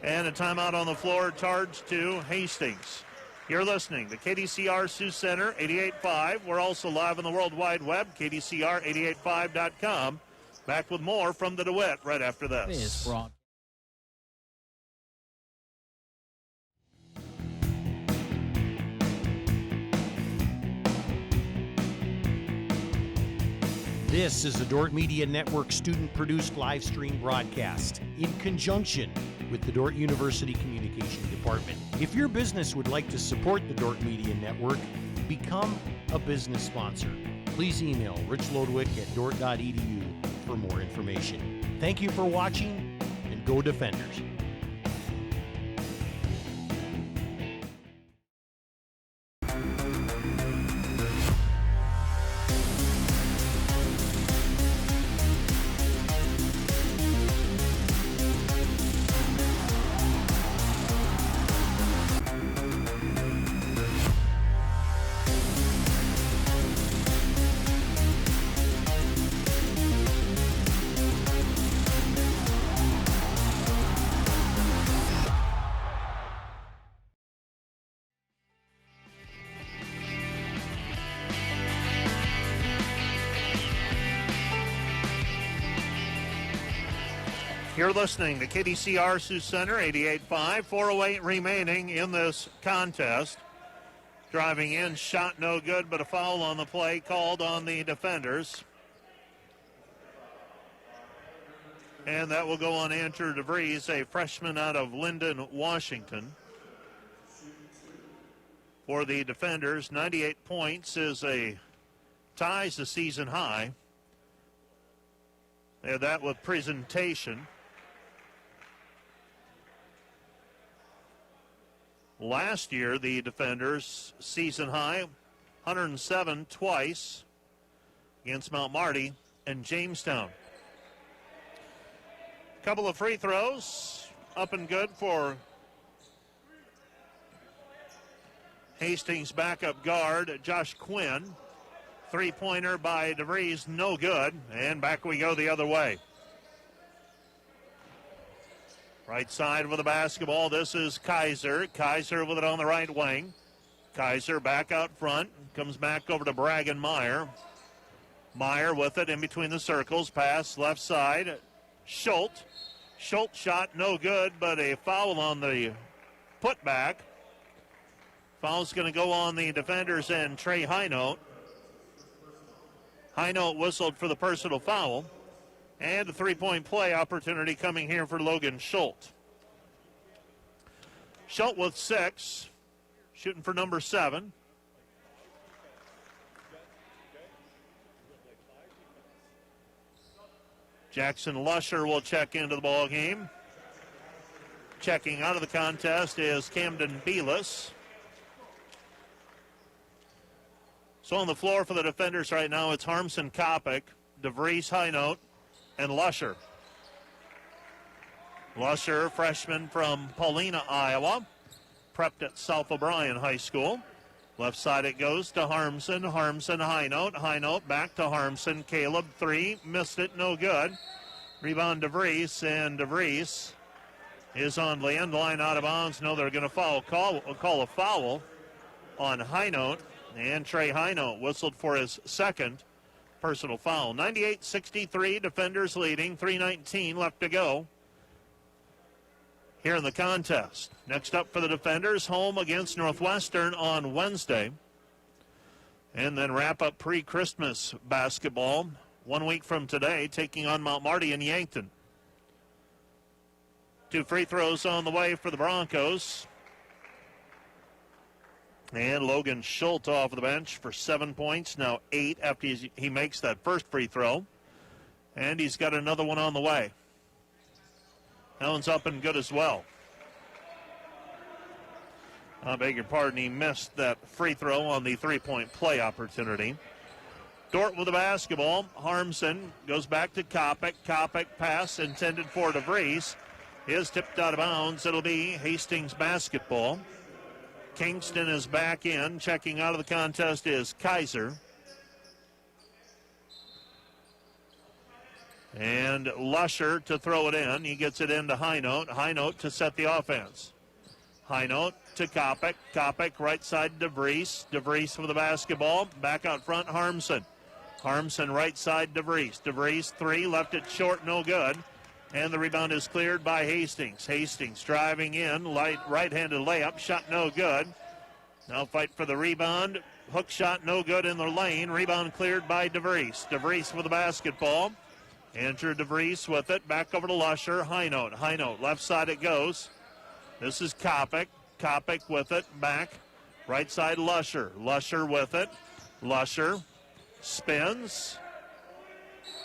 And a timeout on the floor charged to Hastings. You're listening to KDCR Sioux Center 88.5. We're also live on the World Wide Web, KDCR885.com. Back with more from the DeWitt right after this. This is the Dordt Media Network student-produced live stream broadcast in conjunction with the Dordt University Communication Department. If your business would like to support the Dordt Media Network, become a business sponsor. Please email richlodwick@dordt.edu for more information. Thank you for watching, and go Defenders. You're listening to KDCR Sioux Center, 88.5, 4:08 remaining in this contest. Driving in, shot no good, but a foul on the play called on the defenders. And that will go on Andrew DeVries, a freshman out of Linden, Washington. For the defenders, 98 points ties the season high. They had that with presentation. Last year, the defenders, season high, 107 twice against Mount Marty and Jamestown. Couple of free throws, up and good for Hastings backup guard Josh Quinn. Three-pointer by DeVries, no good, and back we go the other way. Right side with the basketball, this is Kaiser. Kaiser with it on the right wing. Kaiser back out front, comes back over to Bragan Meyer. Meyer with it in between the circles, pass left side. Schultz. Schultz shot no good, but a foul on the putback. Foul's going to go on the defenders and Trey Highnote. Highnote whistled for the personal foul. And a three-point play opportunity coming here for Logan Schultz. Schultz with 6, shooting for number 7. Jackson Lusher will check into the ball game. Checking out of the contest is Camden Belis. So on the floor for the defenders right now, it's Harmson Kopic, DeVries Highnote, and Lusher. Lusher, freshman from Paulina, Iowa, prepped at South O'Brien High School. Left side it goes to Harmson. Harmson, Highnote. Highnote back to Harmson. Caleb, 3, missed it, no good. Rebound DeVries, and DeVries is on the end line out of bounds. No, they're going to call a foul on Highnote, and Trey Highnote whistled for his second personal foul. 98-63, defenders leading, 3:19 left to go here in the contest. Next up for the defenders, home against Northwestern on Wednesday. And then wrap up pre-Christmas basketball 1 week from today, taking on Mount Marty and Yankton. 2 free throws on the way for the Broncos. And Logan Schultz off the bench for 7 points, now 8 after he makes that first free throw. And he's got another one on the way. That one's up and good as well. I beg your pardon, he missed that free throw on the three-point play opportunity. Dordt with the basketball. Harmson goes back to Kopic. Kopic pass intended for DeVries is tipped out of bounds. It'll be Hastings basketball. Kingston is back in. Checking out of the contest is Kaiser. And Lusher to throw it in. He gets it into Highnote. Highnote to set the offense. Highnote to Kopic. Kopic right side DeVries. DeVries with the basketball. Back out front, Harmson. Harmson right side DeVries. DeVries 3, left it short, no good. And the rebound is cleared by Hastings. Hastings driving in, right-handed layup, shot no good. Now fight for the rebound. Hook shot no good in the lane. Rebound cleared by DeVries. DeVries with the basketball. Andrew DeVries with it. Back over to Lusher. High note. Left side it goes. This is Kopic. Kopic with it. Back. Right side Lusher. Lusher with it. Lusher spins.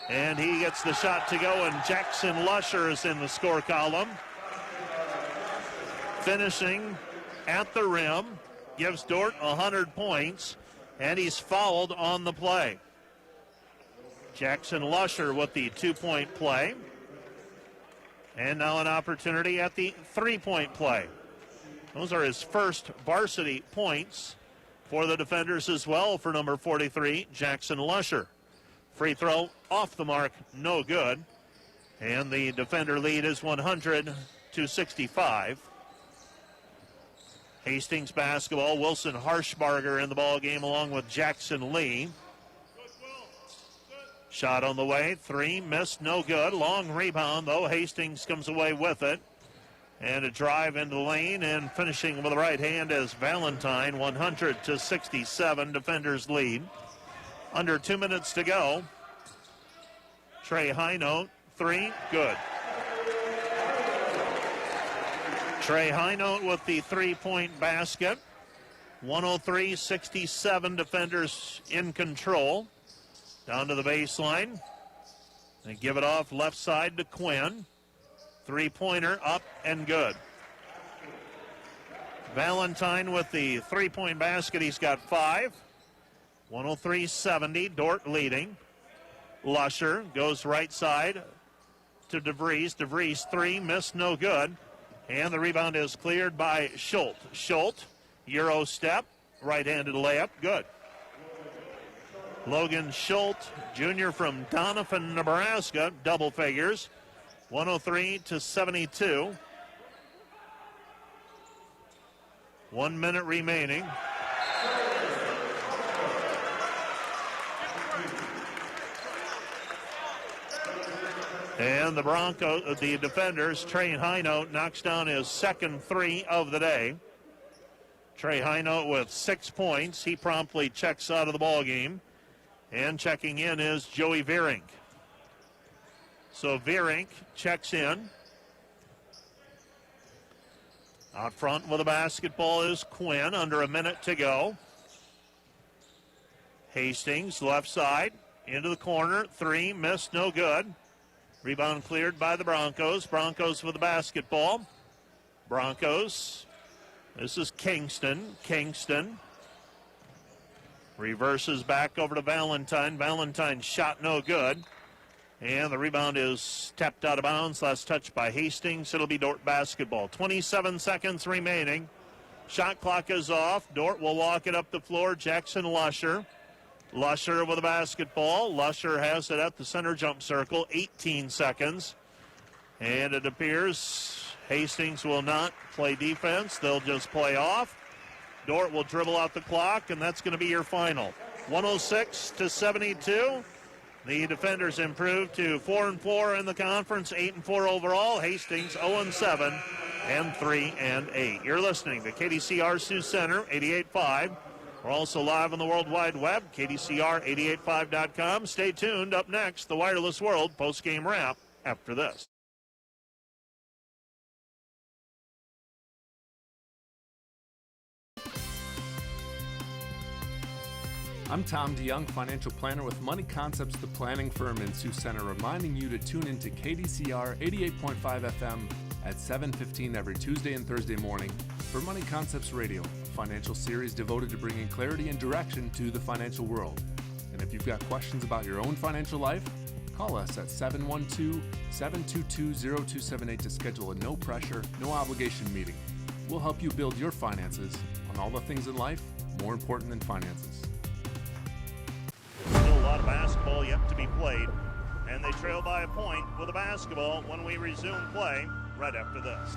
And he gets the shot to go, and Jackson Lusher is in the score column. Finishing at the rim. Gives Dordt 100 points. And he's fouled on the play. Jackson Lusher with the 2-point play. And now an opportunity at the 3-point play. Those are his first varsity points for the defenders as well for number 43, Jackson Lusher. Free throw off the mark, no good. And the defender lead is 100-65. Hastings basketball, Wilson Harshbarger in the ball game along with Jackson Lee. Shot on the way, 3, missed, no good. Long rebound, though. Hastings comes away with it. And a drive into the lane, and finishing with the right hand is Valentine, 100-67, defenders lead. Under 2 minutes to go. Trey Highnote, 3, good. Trey Highnote with the 3-point basket. 103-67, defenders in control. Down to the baseline. They give it off left side to Quinn. 3-pointer up and good. Valentine with the 3-point basket. He's got 5. 103-70. Dordt leading. Lusher goes right side to DeVries. DeVries 3, missed, no good. And the rebound is cleared by Schultz. Schultz, Euro step, right-handed layup, good. Logan Schultz, junior from Doniphan, Nebraska, double figures. 103-72. 1 minute remaining. And the defenders, Trey Highnote knocks down his second 3 of the day. Trey Highnote with 6 points. He promptly checks out of the ball game. And checking in is Joey Vierink. So Vierink checks in. Out front with the basketball is Quinn. Under a minute to go. Hastings, left side, into the corner. 3, missed, no good. Rebound cleared by the Broncos. Broncos with the basketball. Broncos. This is Kingston. Kingston reverses back over to Valentine. Valentine's shot no good. And the rebound is stepped out of bounds. Last touch by Hastings. It'll be Dordt basketball. 27 seconds remaining. Shot clock is off. Dordt will walk it up the floor. Jackson Lusher. Lusher with the basketball. Lusher has it at the center jump circle. 18 seconds. And it appears Hastings will not play defense. They'll just play off. Dordt will dribble out the clock, and that's going to be your final. 106-72. The defenders improved to 4-4 in the conference, 8-4 overall. Hastings 0-7 and 3-8. You're listening to KDCR Sioux Center, 88.5. We're also live on the World Wide Web, KDCR885.com. Stay tuned. Up next, the Wireless World post-game wrap after this. I'm Tom DeYoung, financial planner with Money Concepts, the planning firm in Sioux Center, reminding you to tune into KDCR 88.5 FM at 7:15 every Tuesday and Thursday morning for Money Concepts Radio, a financial series devoted to bringing clarity and direction to the financial world. And if you've got questions about your own financial life, call us at 712-722-0278 to schedule a no-pressure, no-obligation meeting. We'll help you build your finances on all the things in life more important than finances. Still a lot of basketball yet to be played, and they trail by a point with the basketball when we resume play right after this.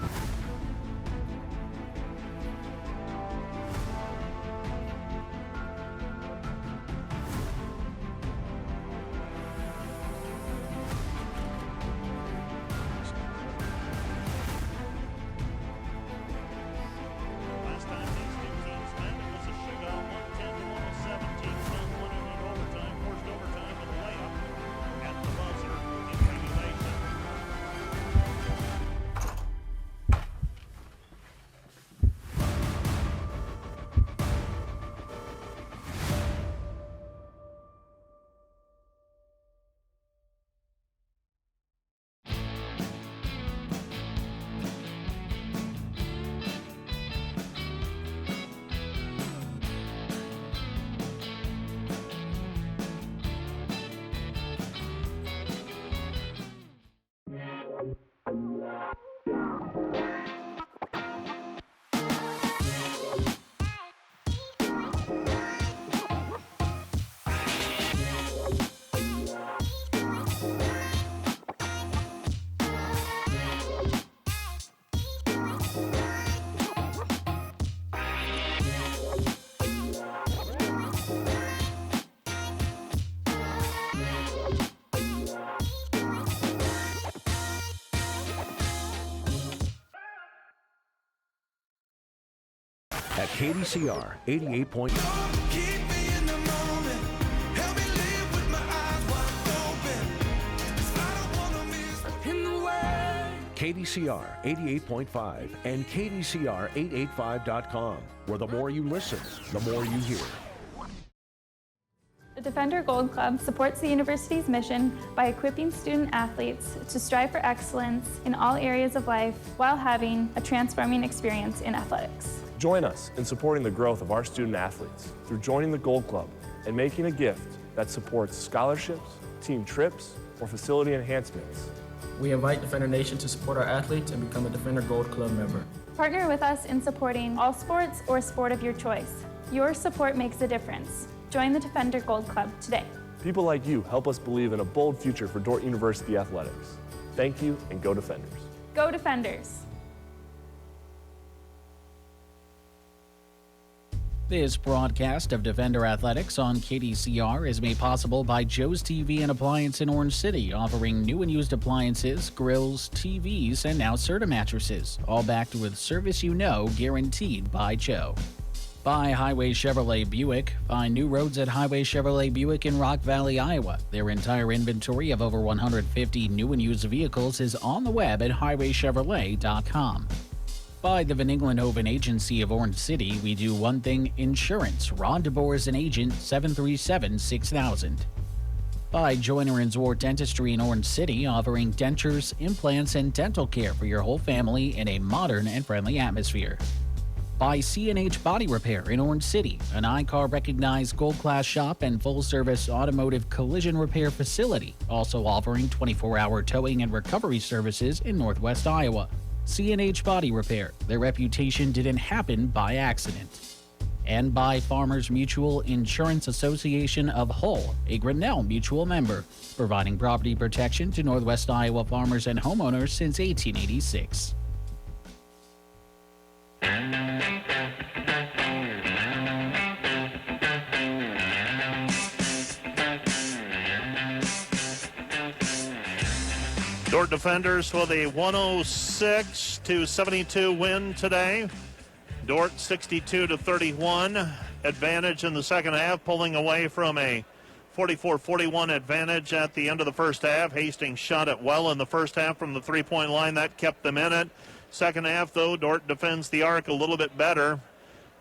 at KDCR 88. KDCR 88.5 and KDCR885.com, where the more you listen, the more you hear. The Defender Gold Club supports the university's mission by equipping student athletes to strive for excellence in all areas of life while having a transforming experience in athletics. Join us in supporting the growth of our student athletes through joining the Gold Club and making a gift that supports scholarships, team trips, or facility enhancements. We invite Defender Nation to support our athletes and become a Defender Gold Club member. Partner with us in supporting all sports or sport of your choice. Your support makes a difference. Join the Defender Gold Club today. People like you help us believe in a bold future for Dordt University athletics. Thank you, and go Defenders. Go Defenders! This broadcast of Defender Athletics on KDCR is made possible by Joe's TV and Appliance in Orange City, offering new and used appliances, grills, TVs, and now Serta mattresses, all backed with service you know, guaranteed by Joe. By Highway Chevrolet Buick. Find new roads at Highway Chevrolet Buick in Rock Valley, Iowa. Their entire inventory of over 150 new and used vehicles is on the web at highwaychevrolet.com. By the Van Englenhoven Agency of Orange City, we do one thing: insurance. Ron DeBoer is an agent, 737-6000. By Joyner & Zwart Dentistry in Orange City, offering dentures, implants, and dental care for your whole family in a modern and friendly atmosphere. By C&H Body Repair in Orange City, an iCar recognized gold class shop and full service automotive collision repair facility, also offering 24-hour towing and recovery services in Northwest Iowa. C&H Body Repair. Their reputation didn't happen by accident. And by Farmers Mutual Insurance Association of Hull, a Grinnell Mutual member, providing property protection to Northwest Iowa farmers and homeowners since 1886. Dordt Defenders with a 106-72 win today. Dordt 62-31 advantage in the second half, pulling away from a 44-41 advantage at the end of the first half. Hastings shot it well in the first half from the three-point line. That kept them in it. Second half, though, Dordt defends the arc a little bit better.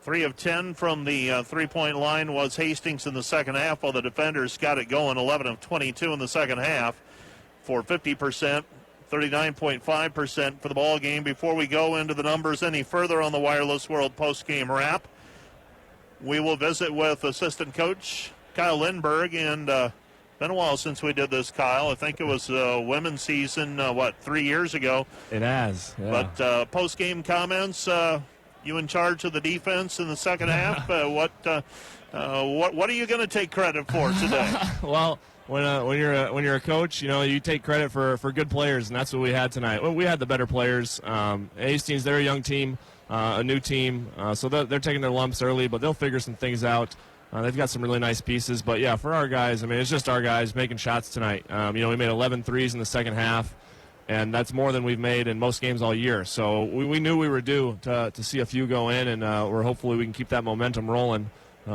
3 of 10 from the three-point line was Hastings in the second half, while the Defenders got it going 11 of 22 in the second half for 50%, 39.5% for the ball game. Before we go into the numbers any further on the Wireless World post-game wrap, we will visit with assistant coach Kyle Lindberg, and been a while since we did this, Kyle. I think it was women's season, 3 years ago? It has, yeah. But post-game comments, you in charge of the defense in the second half. What are you going to take credit for today? Well, when you're a coach, you know, you take credit for good players, and that's what we had tonight. Well, we had the better players. Hastings, they're a young team, a new team, so they're taking their lumps early, but they'll figure some things out. They've got some really nice pieces, but yeah, for our guys, I mean, it's just our guys making shots tonight. We made 11 threes in the second half, and that's more than we've made in most games all year. So we knew we were due to see a few go in, and hopefully we can keep that momentum rolling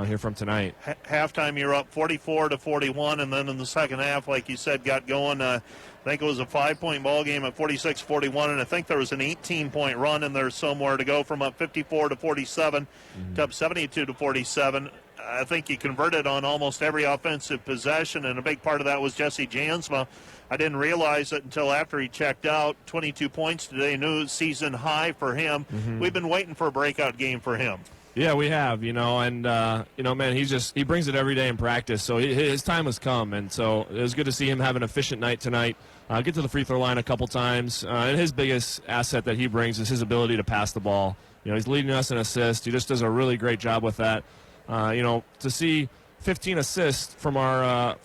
here from tonight. Halftime, you're up 44-41, and then in the second half, like you said, got going. I think it was a 5-point ball game at 46-41, and I think there was an 18-point run in there somewhere to go from up 54-47 to up 72-47. I think you converted on almost every offensive possession, and a big part of that was Jesse Jansma. I didn't realize it until after he checked out. 22 points today, new season high for him. We've been waiting for a breakout game for him. Yeah, we have, and man, he brings it every day in practice, so his time has come, and so it was good to see him have an efficient night tonight, get to the free throw line a couple times, and his biggest asset that he brings is his ability to pass the ball. He's leading us in assists. He just does a really great job with that. To see 15 assists from our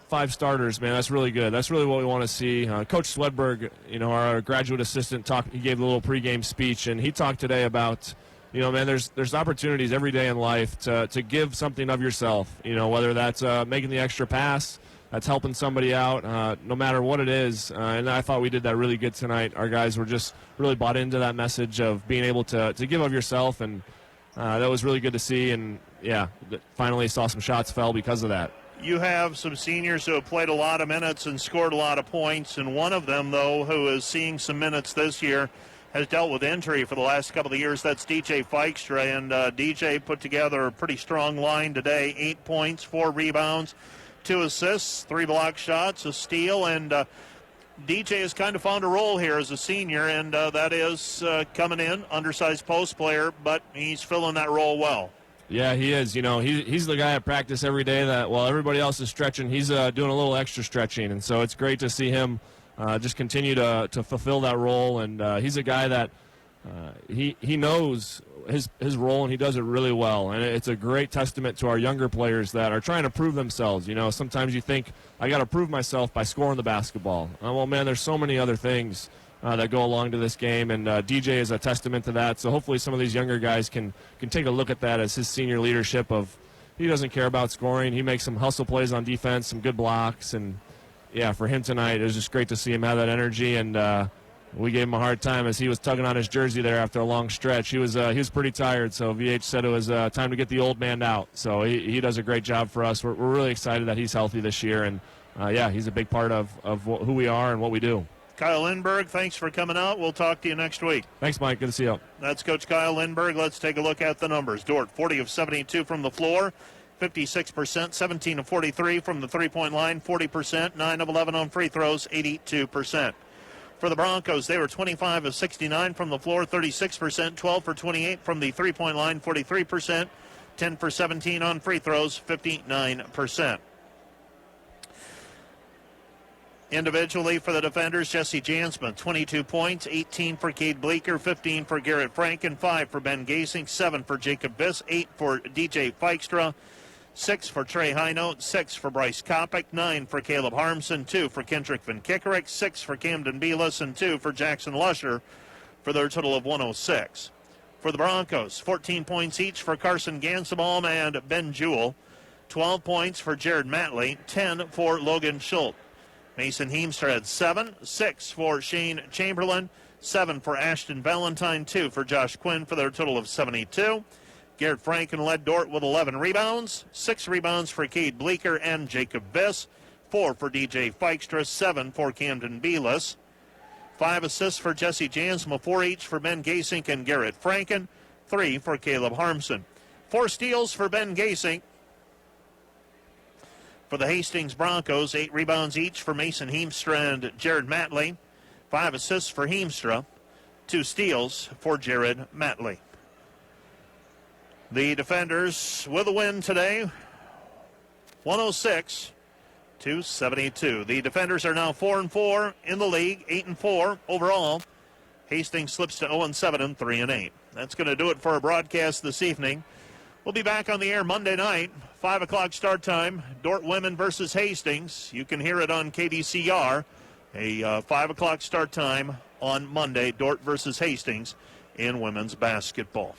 5 starters, man, that's really good. That's really what we want to see. Coach Swedberg, our graduate assistant, he gave a little pregame speech, and he talked today about, man, there's opportunities every day in life to give something of yourself, whether that's making the extra pass, that's helping somebody out, no matter what it is. And I thought we did that really good tonight. Our guys were just really bought into that message of being able to give of yourself, and that was really good to see, and yeah, finally saw some shots fell because of that. You have some seniors who have played a lot of minutes and scored a lot of points, and one of them, though, who is seeing some minutes this year, has dealt with injury for the last couple of years. That's DJ Feikstra, and DJ put together a pretty strong line today. 8 points, 4 rebounds, 2 assists, 3 block shots, a steal, and DJ has kind of found a role here as a senior, and that is coming in, undersized post player, but he's filling that role well. Yeah, he is. You know, he's the guy at practice every day that while everybody else is stretching, he's doing a little extra stretching, and so it's great to see him just continue to fulfill that role. And he's a guy that he knows his role, and he does it really well. And it's a great testament to our younger players that are trying to prove themselves. You know, sometimes you think, I got to prove myself by scoring the basketball. Well, man, there's so many other things that go along to this game, and DJ is a testament to that. So hopefully some of these younger guys can take a look at that as his senior leadership of he doesn't care about scoring. He makes some hustle plays on defense, some good blocks, and yeah, for him tonight, it was just great to see him have that energy, and we gave him a hard time as he was tugging on his jersey there after a long stretch. He was pretty tired, so VH said it was time to get the old man out. So he does a great job for us. We're really excited that he's healthy this year, and yeah, he's a big part of who we are and what we do. Kyle Lindberg, thanks for coming out. We'll talk to you next week. Thanks, Mike. Good to see you. That's Coach Kyle Lindberg. Let's take a look at the numbers. Dordt, 40 of 72 from the floor, 56%, 17 of 43 from the three-point line, 40%, 9 of 11 on free throws, 82%. For the Broncos, they were 25 of 69 from the floor, 36%, 12 for 28 from the three-point line, 43%, 10 for 17 on free throws, 59%. Individually for the defenders, Jesse Jansma, 22 points, 18 for Cade Bleeker, 15 for Garrett Franken, 5 for Ben Gasing, 7 for Jacob Biss, 8 for DJ Feikstra, 6 for Trey Hinote, 6 for Bryce Kopic, 9 for Caleb Harmson, 2 for Kendrick Van Kickerick, 6 for Camden Belis, and 2 for Jackson Lusher for their total of 106. For the Broncos, 14 points each for Carson Gansebaum and Ben Jewell, 12 points for Jared Matley, 10 for Logan Schultz. Mason Heemstra had 7, 6 for Shane Chamberlain, 7 for Ashton Valentine, 2 for Josh Quinn for their total of 72. Garrett Franken led Dordt with 11 rebounds, 6 rebounds for Cade Bleeker and Jacob Biss, 4 for DJ Feikstra, 7 for Camden Belis, 5 assists for Jesse Jansma, 4 each for Ben Gasink and Garrett Franken, 3 for Caleb Harmson. 4 steals for Ben Gasink. For the Hastings Broncos, 8 rebounds each for Mason Heemstra and Jared Matley, 5 assists for Heemstra, 2 steals for Jared Matley. The defenders with a win today, 106-72. The defenders are now 4-4 in the league, 8-4 overall. Hastings slips to 0-7 and 3-8. That's going to do it for our broadcast this evening. We'll be back on the air Monday night, 5 o'clock start time, Dordt women versus Hastings. You can hear it on KDCR, a 5 o'clock start time on Monday, Dordt versus Hastings in women's basketball.